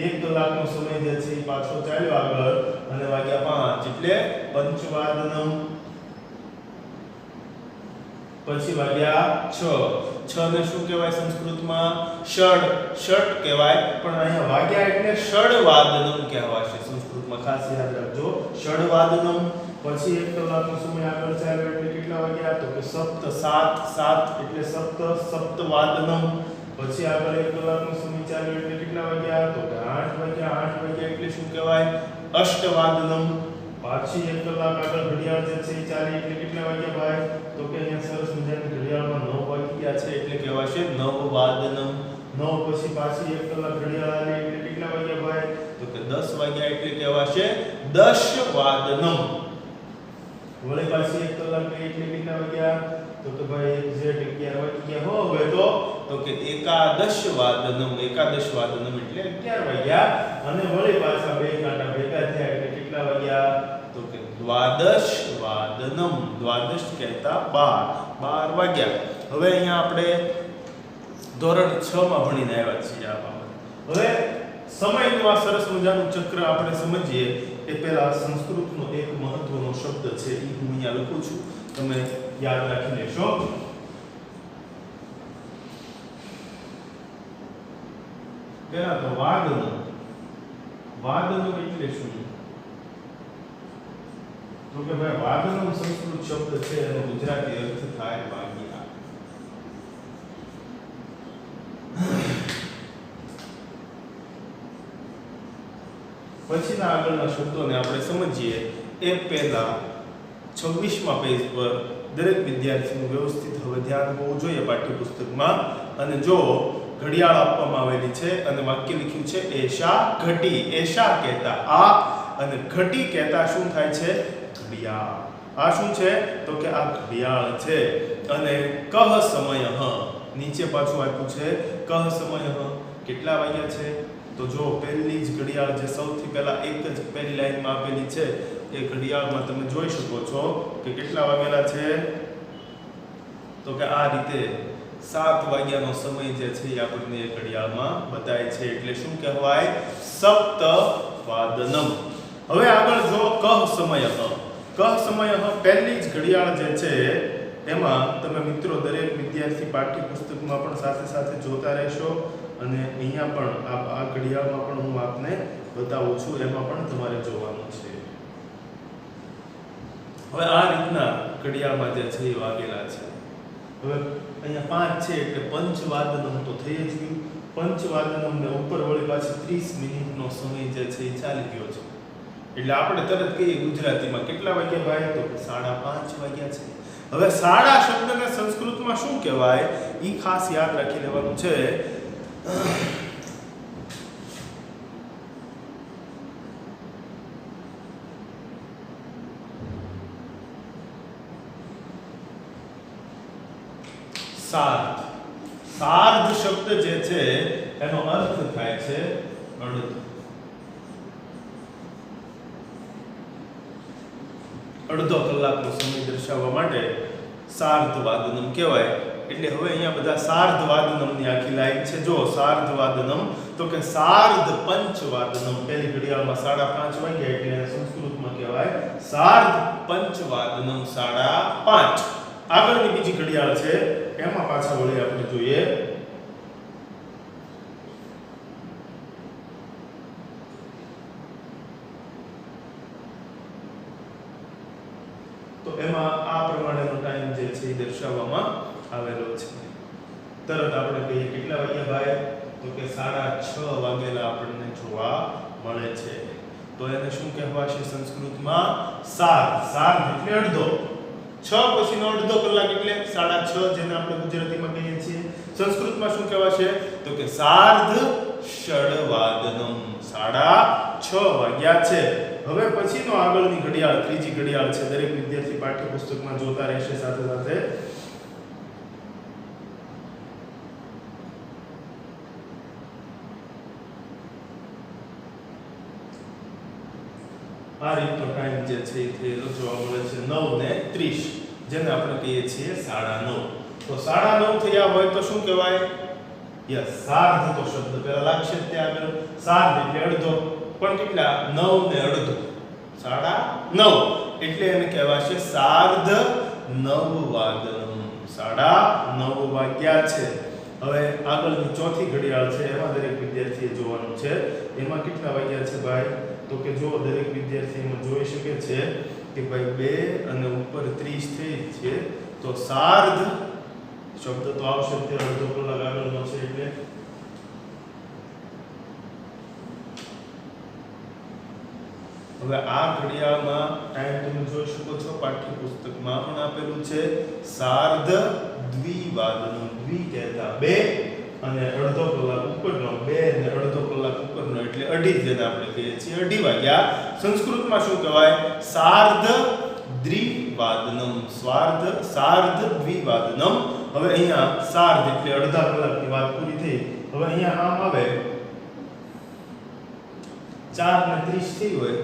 [SPEAKER 1] 1 કલાકનો સમય જે છે એ પાછો ચાલ્યો આગળ અને વાગ્યા 5 એટલે પંચવાદનમ. પછી વાગ્યા 6 ને શું કહેવાય સંસ્કૃતમાં? ષડ કહેવાય, પણ અહીંયા વાગ્યા એટલે ષડવાદનમ કહેવાશે સંસ્કૃતમાં, ખાસ યાદ રાખજો, ષડવાદનમ. પછી 1 કલાકનો સમય આગળ ચાલ્યો એટલે કેટલા વાગ્યા? તો કે સપ્ત, 7 એટલે સપ્તવાદનમ. પછી આગળ 1 કલાકનો સમય ચાલ્યો એટલે કેટલા વાગ્યા? તો કે 8 વાગ્યા એટલે શું કહેવાય? અષ્ટવાદનમ. પાછી 1 કલાક આગળ ઘડિયાળ જે છે એ ચાલી એટલે કેટલા વાગ્યા ભાઈ? તો કે અહીંયા સરસ મજાની ઘડિયાળમાં 9 વાગ્યા છે એટલે કહેવાશે નવવાદનમ. 9 પછી પાછી 1 કલાક ઘડિયાળ આલી એટલે કેટલા વાગ્યા ભાઈ? તો કે 10 વાગ્યા એટલે કહેવાશે દશવાદનમ. વળી પાછી 1 કલાક ગઈ એટલે કેટલા વાગ્યા? તો કે ભાઈ એક્ઝેક્ટ 11 વાગ્યા હો. હવે તો કે એકાદશવાદનમ એટલે 11 વાગ્યા. અને વળી પાછા બે કાંટા ભેગા થયા એટલે કેટલા વાગ્યા? તો કે દ્વાદશવાદનમ. દ્વાદશ કહેતા 12 વાગ્યા. હવે અહીંયા આપણે ધોરણ 6 માં ભણીને આવ્યા છીએ આ બાબત. હવે સમયનું આ સરસ મજાનું ચક્ર આપણે સમજીએ એ પહેલા સંસ્કૃતનો એક મહત્વનો શબ્દ છે એ હું અહીંયા લખું છું, તમે યાદ રાખી લેશો. પહેલા તો વાદનમ. વાદનમ એટલે શું? તો કે ભાઈ વાદનમ સંસ્કૃત શબ્દ છે, એનો ગુજરાતી અર્થ થાય વાગ્યા. પછીના આગળના શબ્દોને આપણે સમજીએ એ પહેલા 26મા પેજ પર દરેક વિદ્યાર્થીનું વ્યવસ્થિત હવે ધ્યાન હોવું જોઈએ પાઠ્યપુસ્તકમાં. અને જો ઘડિયાળ આપવામાં આવેલી છે અને વાક્ય લખ્યું છે એશા ઘટી. એશા કહેતા આ અને ઘટી કહેતા શું થાય છે? ઘડિયાળ. આ શું છે? તો કે આ ઘડિયાળ છે. અને કહ સમયઃ, નીચે પાછું આપ્યું છે કહ સમયઃ, કેટલા વાગ્યા છે? તો જો પહેલી જ ઘડિયાળ જે સૌથી પહેલા એક જ પહેલી લાઈનમાં આપેલી છે એ ઘડિયાળમાં તમે જોઈ શકો છો કે કેટલા વાગેલા છે? તો કે આ રીતે 7 વાગ્યાનો સમય જે છે એ આપણને એ ઘડિયાળમાં બતાય છે એટલે શું કહેવાય? સપ્તવાદનમ. હવે આગળ જો કહ સમયઃ. કહ સમયઃ પહેલી જ ઘડિયાળ જે છે એમાં તમે મિત્રો દરેક વિદ્યાર્થી પાઠ્યપુસ્તકમાં પણ સાથે સાથે જોતા રહેશો અને અહીંયા પણ આ ઘડિયાળમાં પણ હું આપને બતાવું છું, એમાં પણ તમારે જોવાનું છે. હવે આ રીતના ઘડિયાળમાં જે છે એ વાગેલા છે. હવે અહીંયા 5 છે એટલે પંચવાદનમ તો થઈ જ ગયું. પંચવાદનમ ને ઉપર વળી પાછી 30 મિનિટનો સમય જે છે એ ચાલી ગયો છે. એટલે આપણે તરત કહીએ ગુજરાતીમાં કેટલા વાગ્યા ભાઈ? તો કે 5:30 વાગ્યા છે. હવે સાડા શબ્દને સંસ્કૃતમાં શું કહેવાય એ ખાસ યાદ રાખી લેવાનું છે. સાર્ધ. સાર્ધ શબ્દ જે છે એનો અર્થ થાય છે અડધો. અડધો કલાકનો સમય દર્શાવવા માટે સાર્ધવાદનમ કહેવાય. એટલે હવે અહીંયા બધા સાર્ધવાદનમની આખી લાઈન છે. જો સાર્ધવાદનમ તો કે સાર્ધ પંચવાદનમ. પહેલી ઘડિયાળમાં 5:30 વાગ્યા એટલે સંસ્કૃતમાં કહેવાય સાર્ધ પંચવાદનમ, 5:30. આગળની બીજી ઘડિયાળ છે એમાં પાછા વળી આપણે જોઈએ તો એમાં આ પ્રમાણેનો ટાઈમ જે છે એ દર્શાવવામાં આવેલો છે. તરત આપણે કહીએ કેટલા વાગ્યા ભાઈ? તો કે 6:30 વાગેલા આપણને જોવા મળે છે. તો એને શું કહેવાશે સંસ્કૃતમાં? સાર્ધ. સાર્ધ એટલે અડધો. 6 પછીનો અડધો કલાક એટલે 6:30, જેને આપણે ગુજરાતીમાં કહીએ છીએ. સંસ્કૃતમાં શું કહેવાશે? તો કે સાર્ધ ષડવાદનમ. 6:30 વાગ્યા છે. હવે પછીનો આગળની ઘડિયાળ ત્રીજી ઘડિયાળ છે. દરેક વિદ્યાર્થી પાઠ્યપુસ્તકમાં જોતા રહેશે સાથે સાથે. આ રીતનો ટાઈમ જે છે એ થયેલો જોવા મળે છે 9:30, જેને આપણે કહીએ છીએ 9:30. તો 9:30 થયા હોય તો શું કહેવાય? યસ સાર્ધ તો શબ્દ પેલા લાગશે જ ત્યાં આગળ સાર્ધ એટલે અડધો પણ કેટલા 9 ને અડધો 9:30 એટલે એને કહેવાશે સાર્ધ નવવાદનમ 9:30 વાગ્યા છે. હવે આગળની ચોથી ઘડિયાળ છે એમાં દરેક વિદ્યાર્થીએ જોવાનું છે એમાં કેટલા વાગ્યા છે ભાઈ તો કે જો દરેક વિદ્યાર્થી એમાં જોઈ શકે છે કે ભાઈ 2 અને ઉપર 30 થઈ છે તો સાર્ધ શબ્દ તો આવશે તે અડધો કલાક આગળનો છે એટલે હવે આ ઘડિયાળમાં ટાઈમ તમે જોઈ શકો છો પાઠ્યપુસ્તકમાં પણ આપેલું છે સાર્ધ દ્વિવાદનમ દ્વિ કહેતા 2 અને અડધો કલાક ઉપરનો 2 અને અડધો કલાક ઉપરનો એટલે અઢી જેને આપણે કહીએ છીએ અઢી વાગ્યા સંસ્કૃતમાં શું કહેવાય સાર્ધ દ્વિવાદનમ સાર્ધ દ્વિવાદનમ. હવે અહીંયા સાર્ધ એટલે અડધા કલાકની વાત પૂરી થઈ. હવે અહીંયા આમ આવે 4:30 થઈ હોય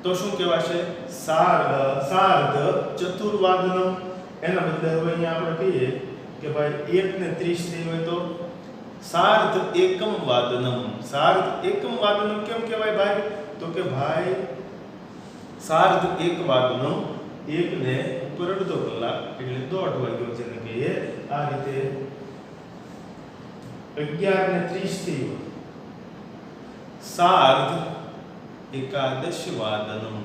[SPEAKER 1] તો શું કહેવાશે સાર્ધ ચતુર્વાદનમ. એના બદલે હવે અહીંયા આપણે કહીએ કે ભાઈ 1:30 થઈ હોય તો સાર્ધ એકમ વાદનમ. સાર્ધ એકમ વાદનમ કેમ કહેવાય ભાઈ તો કે ભાઈ સાર્ધ એક વાદનમ 1 ને ઉપર અડધો કલાક એટલે 1:30 વાગ્યો જેને કહીએ. આ રીતે 11:30 થઈ હોય સાર્ધ એકાદશ વાદનમ.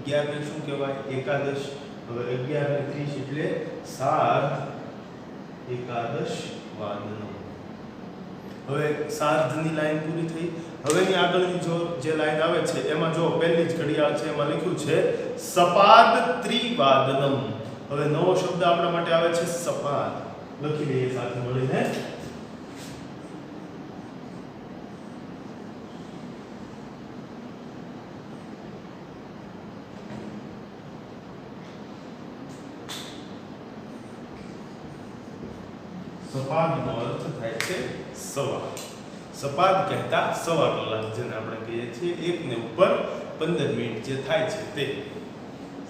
[SPEAKER 1] 11 ને શું કહેવાય એકાદશ. હવે 11:30 એટલે સાર્ધ એકાદશ વાદનમ. હવે સાર્ધની લાઈન પૂરી થઈ. હવેની આગળની જો જે લાઈન આવે છે એમાં જો પહેલી જ ઘડિયાળ છે એમાં લખ્યું છે સપાદ ત્રિવાદનમ. હવે નવો શબ્દ આપણા માટે આવે છે સપાદ. લખી લઈએ સાથે મળીને. સપાદનો અર્થ થાય છે સવા. સપાદ કહેતા સવા કલાક જેને આપણે કહીએ છીએ 1 ને ઉપર 15 મિનિટ જે થાય છે તે.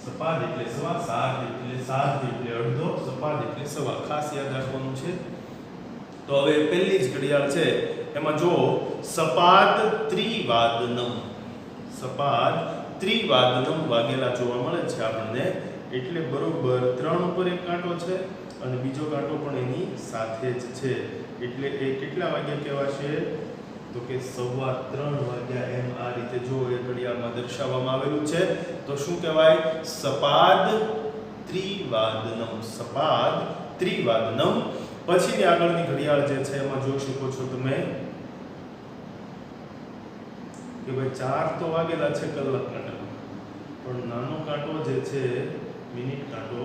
[SPEAKER 1] સપાદ એટલે સવા, સાર્ધ એટલે અડધો, સપાદ એટલે સવા. ખાસ યાદ રાખવાનું છે. તો હવે પહેલી જ ઘડિયાળ છે એમાં જો સપાદ ત્રિવાદનમ. સપાદ ત્રિવાદનમ વાગેલા જોવા મળે છે આપણને. એટલે બરોબર 3 ઉપર એક કાંટો છે અને બીજો કાંટો પણ એની સાથે જ છે એટલે એ કેટલા વાગ્યા કહેવાશે તો કે 3:15 વાગ્યા. એમ આ રીતે જો એ ઘડિયાળમાં દર્શાવવામાં આવેલું છે તો શું કહેવાય સપાદ ત્રિવાદનમ. સપાદ ત્રિવાદનમ. પછીની આગળની ઘડિયાળ જે છે એમાં જોઈ શકો છો તમે કે ભાઈ 4 તો વાગેલા છે કલાકના ટાઈમ પણ નાનો કાંટો જે છે મિનિટ કાંટો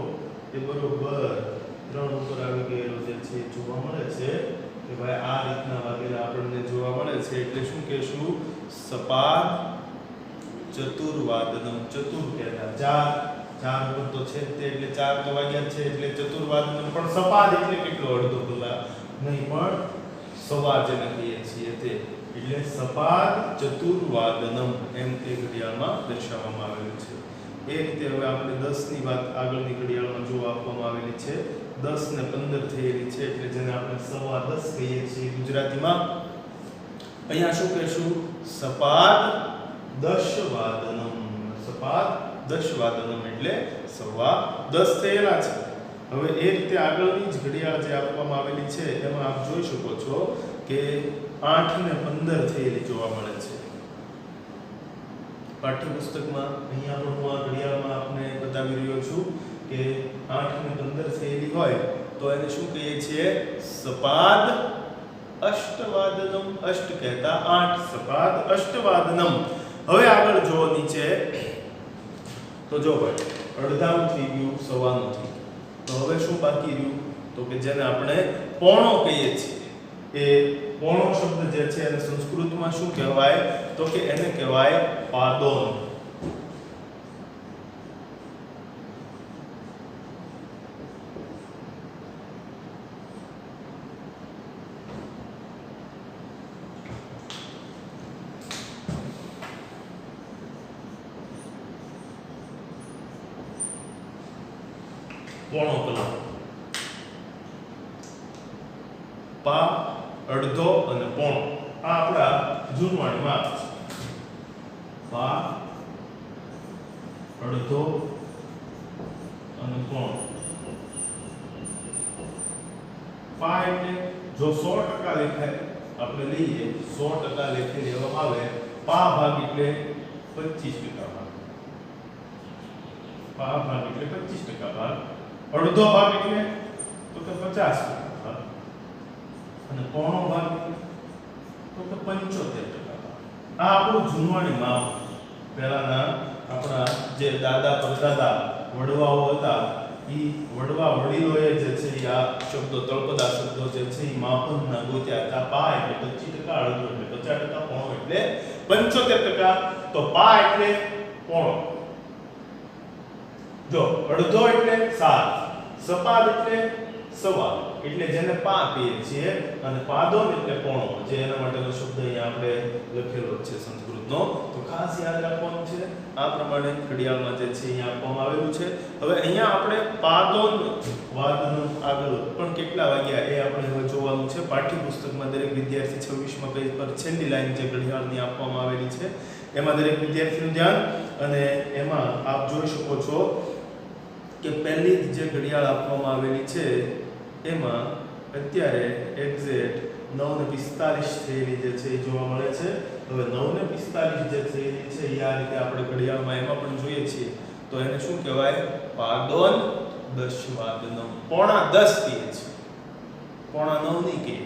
[SPEAKER 1] એ બરોબર 3 ઉપર આવી ગયેલો જે છે જોવા મળે છે કે ભાઈ આ રીતના વાગેલા આપણને જોવા મળે છે એટલે શું કહેશું સપાદ ચતુર્વાદનમ. ચતુર કહેતા 4 ઉપર તો છે તે એટલે 4 તો વાગ્યા છે એટલે ચતુર્વાદનમ. પણ સપાદ એટલે કેટલો અડધો કલાક નહીં પણ સવા જેને કહીએ છીએ તે એટલે સપાદ ચતુર્વાદનમ એમ તે ઘડિયાળમાં દર્શાવવામાં આવેલું છે. એ રીતે હવે આપણે 10 ની વાત આગળની ઘડિયાળમાં જો આપવામાં આવેલી છે 10 ને 15 થયેલી છે એટલે જેને આપણે 10:15 કહીએ છીએ ગુજરાતીમાં. અહીંયા શું કહેશું સપાદ દશવાદનમ. સપાદ દશવાદનમ એટલે 10:15 થયેલા છે. હવે એ રીતે આગળની જ ઘડિયાળ જે આપવામાં આવેલી છે એમાં આપ જોઈ શકો છો કે 8 ને 15 થયેલી જોવા મળે છે પાઠ્યપુસ્તકમાં. અહીંયા પણ હું આ ઘડિયાળમાં આપને બતાવી રહ્યો છું કે 8 ને 15 થયેલી હોય તો એને શું કહીએ છીએ સપાદ અષ્ટવાદનમ. અષ્ટ કહેતા 8 સપાદ અષ્ટવાદનમ. હવે આગળ જો નીચે તો જો ભાઈ અડધાનું થઈ ગયું સવાનું થઈ ગયું તો હવે શું બાકી રહ્યું તો કે જેને આપણે પોણો કહીએ છીએ. એ પોણો શબ્દ જે છે એને સંસ્કૃતમાં શું કહેવાય તો કે એને કહેવાય પાદોન. પોણો કલાક. પા અડધો અને પોણો. આ આપણા જૂનવાણી માપ છે. પા, અડધો અને પોણો. પા એટલે જો 100% લેખાય આપણે લઈએ 100% લેખી લેવામાં આવે, પા ભાગ એટલે 25% ભાગ. પા ભાગ એટલે 25% ભાગ. અડધો ભાગ એટલે તો કે 50% ભાગ. અને પોણો ભાગ એટલે તો કે 75% ભાગ. આ આપણું જૂનવાણી માપ. પહેલાના આપણા જે દાદા પરદાદા વડવાઓ હતા, ઈ વડવા વડીલોએ જે છે આ શબ્દો તળપદા શબ્દો જે છે ઈ માપનના ગોત્યા હતા. પા એટલે 25%, અડધો એટલે 50%, પોણો એટલે 75%. તો પા એટલે પોણો. જો અડધો એટલે 7, સપાદ એટલે સવા, એટલે જેને પા કહીએ છીએ, અને પાદોન એટલે પોણો, જે એના માટેનો શબ્દ અહીંયા આપણે લખેલો છે સંસ્કૃતનો. તો ખાસ યાદ રાખવાનું છે. આ પ્રમાણે ઘડિયાળમાં જે છે અહીંયા આપવામાં આવેલું છે. હવે અહીંયા આપણે પાદોન વાદન આગળ પણ કેટલા વાગ્યા એ આપણે હવે જોવાનું છે. પાઠ્યપુસ્તકમાં દરેક વિદ્યાર્થી 26મા પેજ પર છેલ્લી લાઈન જે ઘડિયાળની આપવામાં આવેલી છે એમાં દરેક વિદ્યાર્થીનું ધ્યાન. અને એમાં આપ જોઈ શકો છો કે પહેલી જે ઘડિયાળ આપવામાં આવેલી છે એમાં અત્યારે એક્ઝેક્ટ 9:45 થયેલી જે છે એ જોવા મળે છે. હવે 9:45 જે થયેલી છે એ આ રીતે આપણે ઘડિયાળમાં એમાં પણ જોઈએ છીએ. તો એને શું કહેવાય? પાદોન દશવાદનમ. પોણા 10 કહે છે, પોણા 9 નહીં કહે.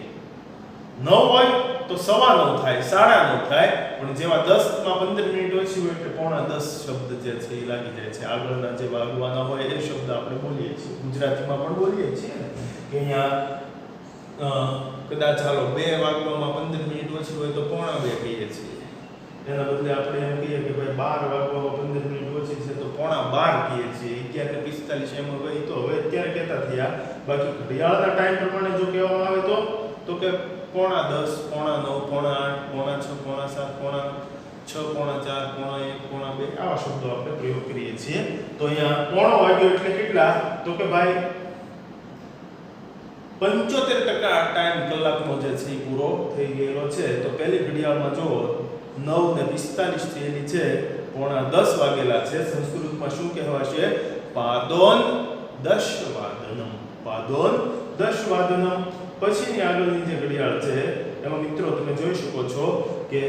[SPEAKER 1] 9 હોય તો 9:15 થાય, 9:30 થાય, પણ જેવા 10 માં 15 મિનિટ ઓછી હોય એટલે પોણા 10 શબ્દ જે છે એ લાગી જાય છે. આગળના જે વાગવાના હોય એ શબ્દ આપણે બોલીએ છીએ, ગુજરાતીમાં પણ બોલીએ છીએ ને કે અહીંયા કદાચ ચાલો 2 વાગવામાં 15 મિનિટ ઓછી હોય તો પોણા 2 કહીએ છીએ. એના બદલે આપણે એમ કહીએ કે ભાઈ 12 વાગવામાં 15 મિનિટ ઓછી છે તો પોણા 12 કહીએ છીએ. 11:45 એમ હોય તો હવે અત્યારે કહેતા થયા. બાકી ઘડિયાળના ટાઈમ પ્રમાણે જો કહેવામાં આવે તો કે પોણા 10, પોણા 9, પોણા 8, પોણા 6, પોણા 7, પોણા 6, પોણા 4, પોણા 1, પોણા 2 આવા શબ્દો આપણે પ્રયોગ કરીએ છીએ. તો અહીંયા પોણો વાગ્યો એટલે કેટલા? તો કે ભાઈ 75% ટાઈમ કલાકનો જે છે એ પૂરો થઈ ગયેલો છે. તો પહેલી ઘડિયાળમાં જો 9:45 થયેલી છે, પોણા 10 વાગેલા છે. સંસ્કૃતમાં શું કહેવાશે? પાદોન દશવાદનમ. પાદોન દશવાદનમ. પછીની આગળની જે ઘડિયાળ છે એમાં મિત્રો તમે જોઈ શકો છો કે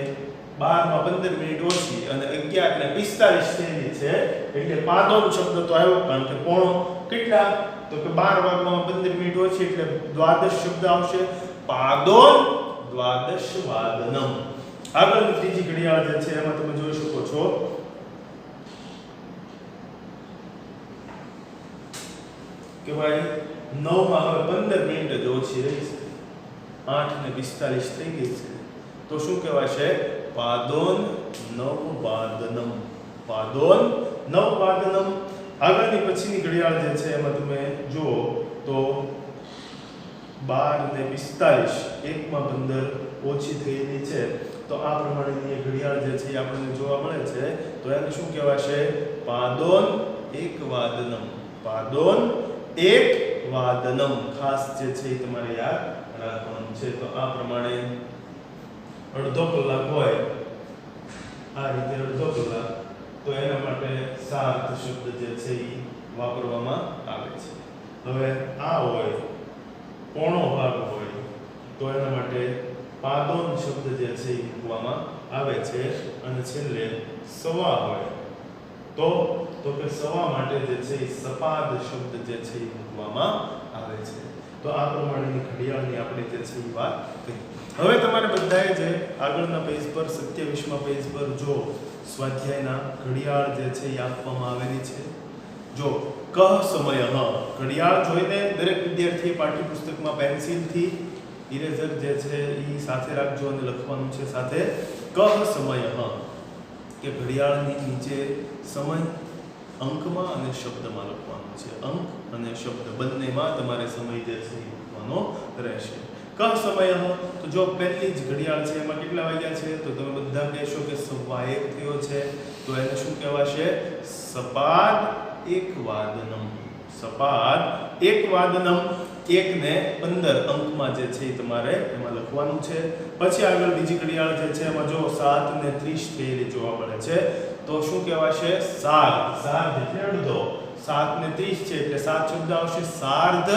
[SPEAKER 1] 12 માં 15 મિનિટ ઓછી અને 11:45 થયેલી છે, એટલે પાદોન શબ્દ તો આવ્યો. કારણ કે પોણો કેટલા? તો કે 12 વાગવામાં 15 મિનિટ ઓછી એટલે દ્વાદશ શબ્દ આવશે. પાદોન દ્વાદશવાદનમ. આગળની ત્રીજી ઘડિયાળ જે છે એમાં તમે જોઈ શકો છો કે ભાઈ 9 માં હવે 15 મિનિટ જ ઓછી રહી છે, 8:45 થઈ ગઈ છે. તો શું કહેવાશે? પાદોન નવવાદનમ. પાદોન નવવાદનમ. આગળની પછીની ઘડિયાળ જે છે એમાં તમે જુઓ તો 12:45, 1 માં 15 ઓછી થયેલી છે. તો આ પ્રમાણેની ઘડિયાળ જે છે આપણને જોવા મળે છે. તો એને શું કહેવાશે? પાદોન એકવાદનમ. પાદોન એકવાદનમ. ખાસ જે છે એ તમારે યાદ રાખવાનું છે. તો આ પ્રમાણે અડધો કલાક હોય, આ રીતે અડધો કલાક, તો એના માટે સાર્થ શબ્દ જે છે એ વાપરવામાં આવે છે. હવે આ હોય પોણો ભાગ હોય તો એના માટે પાદોન શબ્દ જે છે એ મૂકવામાં આવે છે. અને છેલ્લે સવા હોય તો કે સવા માટે જે છે એ સપાદ શબ્દ જે છે એ મૂકવામાં આવે છે. તો આ પ્રમાણેની ઘડિયાળની આપણે જે છે એ વાત કરી. હવે તમારે બધાએ જે આગળના પેજ પર 27મા પેજ પર જો સ્વાધ્યાયના ઘડિયાળ જે છે એ આપવામાં આવેલી છે. જો કહ સમય ઘડિયાળ જોઈને દરેક વિદ્યાર્થીએ પાઠ્યપુસ્તકમાં પેન્સિલથી ઇરેઝર જે છે એ સાથે રાખજો અને લખવાનું છે સાથે કહ સમય. કે ઘડિયાળની નીચે સમય અંકમાં અને શબ્દમાં લખવાનું છે. અંક અને શબ્દ બંનેમાં તમારે સમય જે છે એ લખવાનો રહેશે. કહ સમય. તો જો પહેલી જ ઘડિયાળ છે એમાં કેટલા વાગ્યા છે? તો તમે બધા કહેશો કે 1:15 થયો છે. તો એને શું કહેવાશે? સપાદ એકવાદનમ. સપાદ એકવાદનમ. 1 ને 15 અંકમાં જે છે એ તમારે એમાં લખવાનું છે. પછી આગળ બીજી ઘડિયાળ જે છે એમાં જો 7 ને 30 થયેલી જોવા મળે છે. તો શું કહેવાશે? સાર્ધ એટલે અડધો. 7 ને 30 છે એટલે 7 શબ્દ આવશે સાર્ધ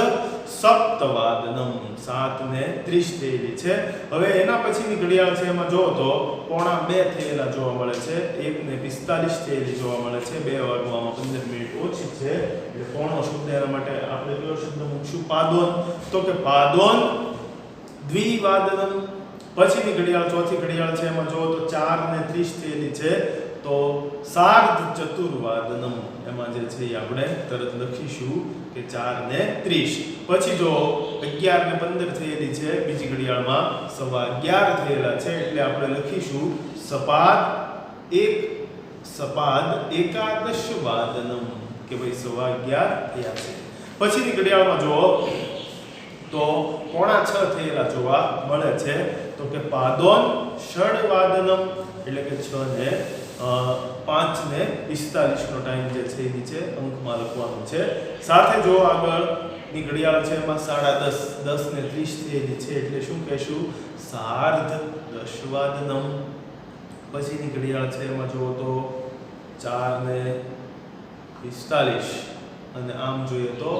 [SPEAKER 1] સપ્તવાદનમ. 7 ને 30 થયેલી છે. હવે એના પછીની ઘડિયાળ છે એમાં જો તો 1:45 થયેલા જોવા મળે છે. 1 ને 45 થયેલી જોવા મળે છે. 2 વાગવામાં 15 મિનિટ ઓછી છે એટલે પોણો શબ્દ એના માટે આપણે કયો શબ્દ મૂકશું? પાદોન. તો કે પાદોન દ્વિવાદનમ. પછીની ઘડિયાળ ચોથી ઘડિયાળ છે એમાં જો તો 4 ને 30 થયેલી છે. તો સાર્ધ ચતુર્વાદનમ. એમાં જે છે એ આપણે તરત લખીશું કે 4 ને 30. પછી જો 11 ને 15 થયેલી છે બીજી ઘડિયાળમાં 11:15 થયેલા છે એટલે આપણે લખીશું સપાદ એકાદશ વાદનમ કે ભાઈ 11:15 થયા છે. પછીની ઘડિયાળમાં જો તો 5:45 થયેલા જોવા મળે છે. તો કે પાદોન ષડવાદનમ એટલે કે 6 ને 5 ને 45 નો ટાઈમ જે છે એ નીચે અંકમાં લખવાનું છે. સાથે જો આગળની ઘડિયાળ છે એમાં 10:30 10 ને 30 થયેલી છે એટલે શું કહેશું? સાર્ધ દશવાદનમ. પછીની ઘડિયાળ છે એમાં જો તો 4 ને 45 અને આમ જોઈએ તો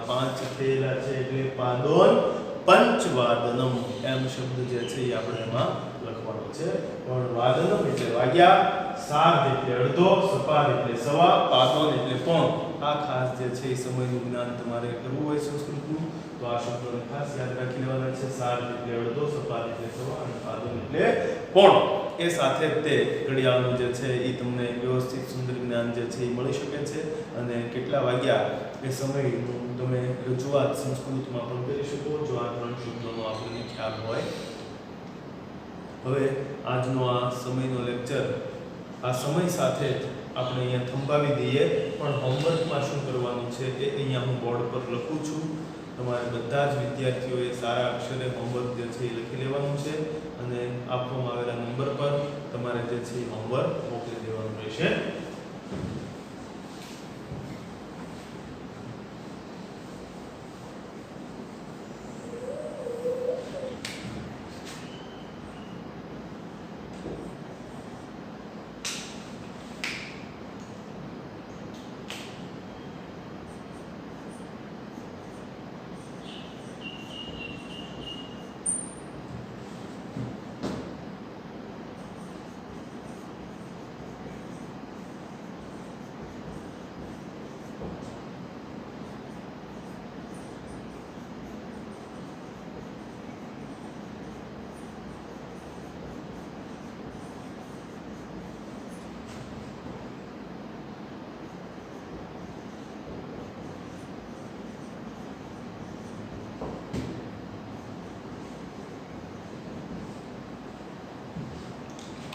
[SPEAKER 1] 5 થયેલા છે એટલે પાદોન પંચવાદનમ. એમ શબ્દ જે છે એ આપણે એમાં લખવાનો છે. પણ વાદનમ એટલે વાગ્યા, સાર્ધ એટલે અડધો, સપાદ એટલે સવા, પાદોન એટલે પોણો. આ ખાસ જે છે એ સમયનું જ્ઞાન તમારે કરવું હોય સંસ્કૃતનું તો આ શબ્દોને ખાસ યાદ રાખી લેવાના છે. સાર્ધ એટલે અડધો, સપાદ એટલે સવા અને પાદોન એટલે પોણો. એ સાથે તે ઘડિયાળનું જે છે એ તમને વ્યવસ્થિત સુંદર જ્ઞાન જે છે એ મળી શકે છે અને કેટલા વાગ્યા એ સમયનું તમે રજૂઆત સંસ્કૃતમાં પણ કરી શકો જો આ 3 શબ્દોનો આપણને ખ્યાલ હોય. હવે આજનો આ સમયનો લેક્ચર આ સમય સાથે જ આપણે અહીંયા થંભાવી દઈએ. પણ હોમવર્કમાં શું કરવાનું છે એ અહીંયા હું બોર્ડ પર લખું છું. તમારે બધા જ વિદ્યાર્થીઓએ સારા અક્ષરે હોમવર્ક જે છે એ લખી લેવાનું છે અને આપવામાં આવેલા નંબર પર તમારે જે છે એ હોમવર્ક મોકલી દેવાનું રહેશે.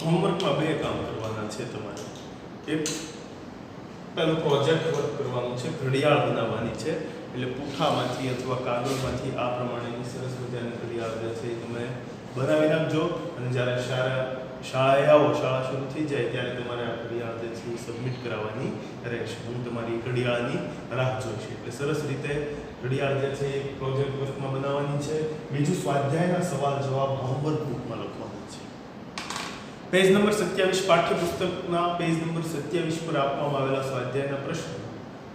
[SPEAKER 1] હોમવર્કમાં 2 કામ કરવાના છે તમારે. એક પહેલું પ્રોજેક્ટ વર્ક કરવાનું છે. ઘડિયાળ બનાવવાની છે એટલે પુઠ્ઠામાંથી અથવા કાગળમાંથી આ પ્રમાણેની સરસ મજાની ઘડિયાળ જે છે એ તમે બનાવી નાખજો અને જ્યારે શાળા શરૂ થઈ જાય ત્યારે તમારે આ ઘડિયાળ જે છે એ સબમિટ કરાવવાની રહેશે. હું તમારી ઘડિયાળની રાહ જોઈશ. એટલે સરસ રીતે ઘડિયાળ જે છે એ પ્રોજેક્ટ વર્કમાં બનાવવાની છે. બીજું સ્વાધ્યાયના સવાલ જવાબ હોમવર્ક બુકમાં લખવાના છે. પેજ નંબર 27 પાઠ્યપુસ્તકના પેજ નંબર 27 પર આપવામાં આવેલા સ્વાધ્યાયના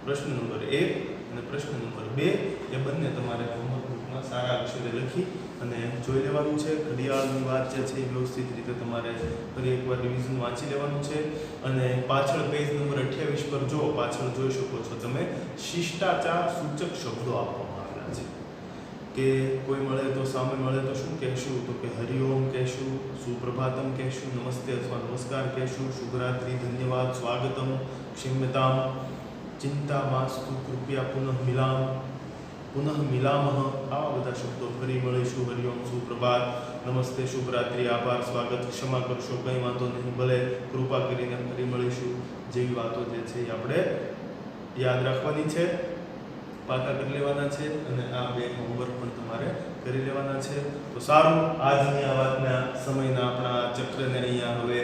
[SPEAKER 1] પ્રશ્ન નંબર 1 અને પ્રશ્ન નંબર 2 એ બંને તમારે હોમવર્ક બુકમાં સારા અક્ષરે લખી અને જોઈ લેવાનું છે. ઘડિયાળની વાત જે છે એ વ્યવસ્થિત રીતે તમારે ફરી એકવાર રિવિઝન વાંચી લેવાનું છે અને પાછળ પેજ નંબર 28 પર જો પાછળ જોઈ શકો છો તમે શિષ્ટાચાર સૂચક શબ્દો આપવામાં આવેલા છે કે કોઈ મળે તો સામે મળે તો શું કહેશું? તો કે હરિઓમ કહેશું, સુપ્રભાતમ કહેશું, નમસ્તે અથવા નમસ્કાર કહેશું, શુભરાત્રિ, ધન્યવાદ, સ્વાગતમ, ક્ષમ્યતામ, ચિંતા માસ્તુ, કૃપયા પુનઃ મિલામઃ. આવા બધા શબ્દો ફરી મળીશું. હરિઓમ, સુપ્રભાત, નમસ્તે, શુભરાત્રિ, આભાર, સ્વાગત, ક્ષમા કરશો, કંઈ વાંધો નહીં, ભલે, કૃપા કરીને ફરી મળીશું જેવી વાતો જે છે એ આપણે યાદ રાખવાની છે, પાકા કરી લેવાના છે અને આ 2 હોમવર્ક પણ તમારે કરી લેવાના છે. તો સારું, આજની આ વાતના સમયના આપણા ચક્રને અહીંયા હવે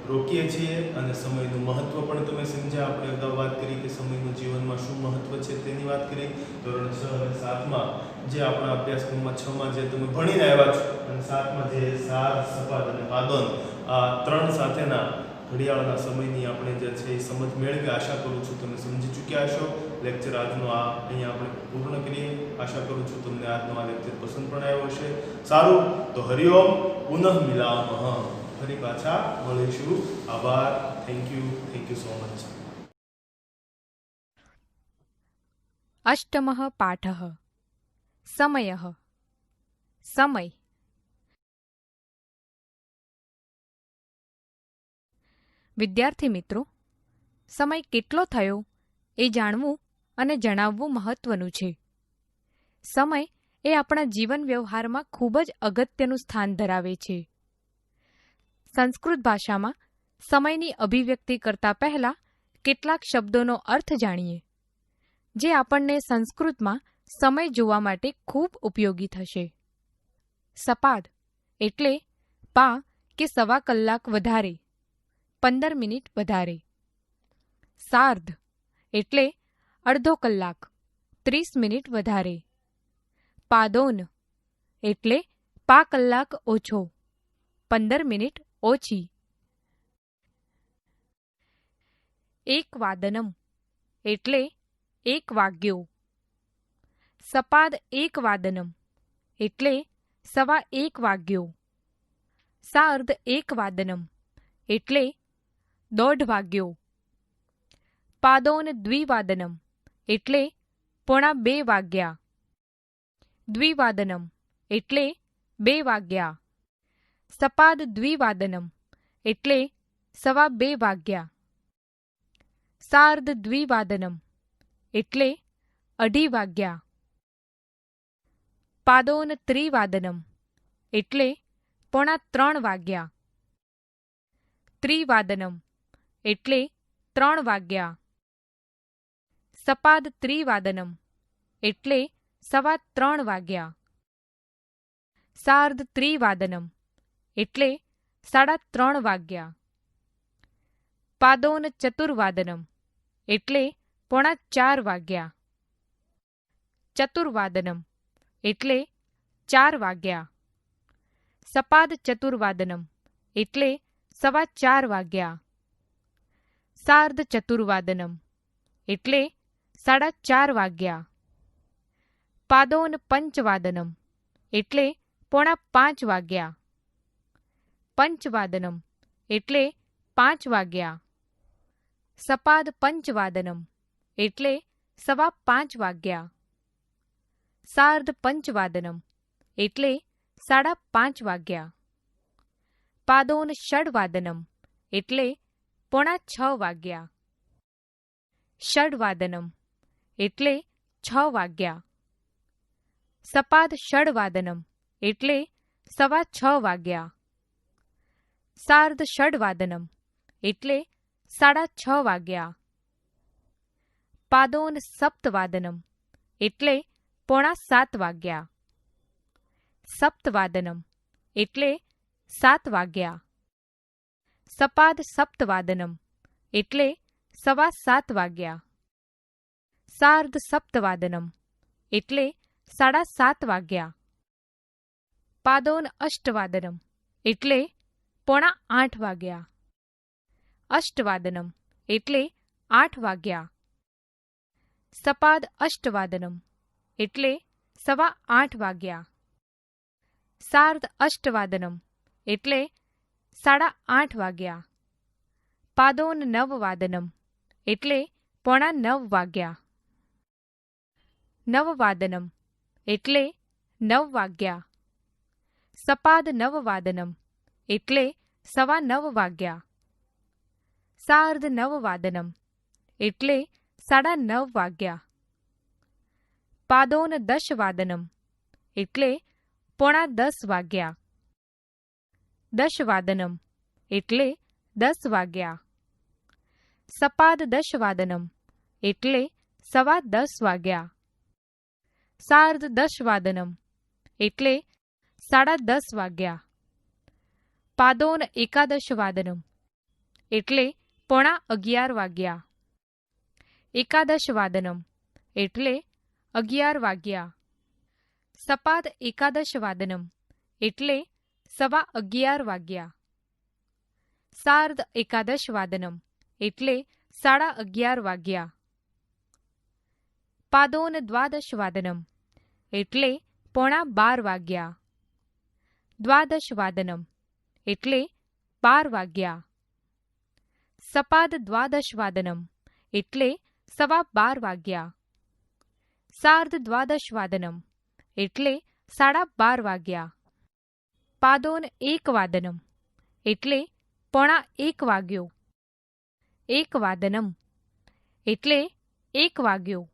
[SPEAKER 1] રોકીએ છીએ અને સમયનું મહત્વ પણ તમે સમજ્યા. આપણે અગાઉ વાત કરી કે સમયનું જીવનમાં શું મહત્વ છે તેની વાત કરી. ધોરણ 6 અને 7માં જે આપણા અભ્યાસક્રમમાં 6માં જે તમે ભણીને આવ્યા છો અને 7માં જે સાર, સપાદ અને પાદોન આ ત્રણ સાથેના ઘડિયાળના સમયની આપણે જે છે એ સમજ મેળવી. આશા કરું છું તમે સમજી ચૂક્યા હશો. લેક્ચર આજનો આ અહીંયા આપણે પૂર્ણ કરીએ. આશા કરું છું તમને આજનો આ લેક્ચર પસંદ પણ આવ્યો હશે. સારું, તો હરિઓમ પુનઃ મિલામઃ. ફરી પાછા મળીશું. આભાર. Thank you so much.
[SPEAKER 2] અષ્ટમઃ પાઠઃ સમયઃ. સમય વિદ્યાર્થી મિત્રો, સમય કેટલો થયો એ જાણવું અને જણાવવું મહત્વનું છે. સમય એ આપણા જીવન વ્યવહારમાં ખૂબ જ અગત્યનું સ્થાન ધરાવે છે. સંસ્કૃત ભાષામાં સમયની અભિવ્યક્તિ કરતા પહેલા કેટલાક શબ્દોનો અર્થ જાણીએ, જે આપણને સંસ્કૃતમાં સમય જોવા માટે ખૂબ ઉપયોગી થશે. સપાદ એટલે પા કે સવા કલાક વધારે, 15 મિનિટ વધારે. સાર્ધ એટલે અડધો કલાક, 30 મિનિટ વધારે. પાદોન એટલે પા કલાક ઓછો, 15 મિનિટ ઓછી. એક વાદનમ એટલે 1 વાગ્યો. સપાદ એક વાદનમ એટલે 1:15 વાગ્યો. સાર્ધ એક વાદનમ એટલે 1:30 વાગ્યો. પાદોન દ્વિવાદનમ એટલે 1:45 વાગ્યા. દ્વિવાદનમ એટલે 2 વાગ્યા. સપાદ દ્વિવાદનમ એટલે 2:15 વાગ્યા. સાર્ધ દ્વિવાદનમ એટલે 2:30 વાગ્યા. પાદોન ત્રિવાદનમ એટલે 2:45 વાગ્યા. ત્રિવાદનમ એટલે 3 વાગ્યા. સપાદ ત્રિવાદનમ એટલે 3:15 વાગ્યા. સાર્ધ ત્રિવાદનમ એટલે 3:30 વાગ્યા. પાદોન ચતુર્વાદનમ એટલે 3:45 વાગ્યા. ચતુર્વાદનમ એટલે 4 વાગ્યા. સપાદ ચતુર્વાદનમ એટલે 4:15 વાગ્યા. સાર્ધ ચતુર્વાદનમ એટલે 4:30 વાગ્યા. પાદોન પંચવાદનમ એટલે 4:45 વાગ્યા. પંચવાદનમ એટલે 5 વાગ્યા. સપાદ પંચવાદનમ એટલે 5:15 વાગ્યા. સાર્ધ પંચવાદનમ એટલે 5:30 વાગ્યા. પાદોન ષડવાદનમ એટલે 5:45 વાગ્યા. ષડવાદનમ એટલે 6 વાગ્યા. સપાદ ષડવાદનમ એટલે 6:15 વાગ્યા. સાર્ધ ષડવાદનમ એટલે 6:30 વાગ્યા. પાદોન સપ્તવાદનમ એટલે 6:45 વાગ્યા. સપ્તવાદનમ એટલે 7 વાગ્યા. સપાદ સપ્તવાદનમ એટલે 7:15 વાગ્યા. સાર્ધ સપ્તવાદનમ એટલે 7:30 વાગ્યા. પાદોન અષ્ટવાદનમ એટલે 7:45 વાગ્યા. અષ્ટવાદનમ એટલે 8 વાગ્યા. સપાદ અષ્ટવાદનમ એટલે 8:15 વાગ્યા. સાર્ધ અષ્ટવાદનમ એટલે 8:30 વાગ્યા. પાદોન નવવાદનમ એટલે 8:45 વાગ્યા. નવવાદનમ એટલે 9 વાગ્યા. સપાદ નવવાદનમ એટલે 9:15 વાગ્યા. સાર્ધ નવવાદનમ એટલે 9:30 વાગ્યા. પાદોન દશવાદનમ એટલે 9:45 વાગ્યા. દશવાદનમ એટલે 10 વાગ્યા. સપાદ દશવાદનમ એટલે 10:15 વાગ્યા. સાર્ધ દશવાદનમ એટલે 10:30 વાગ્યા. પાદોન એકાદશવાદનમ એટલે 10:45 વાગ્યા. એકાદશ વાદનમ એટલે 11 વાગ્યા. સપાદ એકાદશ વાદનમ એટલે 11:15 વાગ્યા. સાર્ધ એકાદશ વાદનમ એટલે 11:30 વાગ્યા. પાદોન દ્વાદશ વાદનમ એટલે 11:45 વાગ્યા. દ્વાદશ વાદનમ એટલે 12 વાગ્યા. સપાદ દ્વાદશ વાદનમ એટલે 12:15 વાગ્યા. સાર્ધ દ્વાદશ વાદનમ એટલે 12:30 વાગ્યા. પાદોન એક વાદનમ એટલે 12:45 વાગ્યો. એક વાદનમ એટલે 1 વાગ્યો.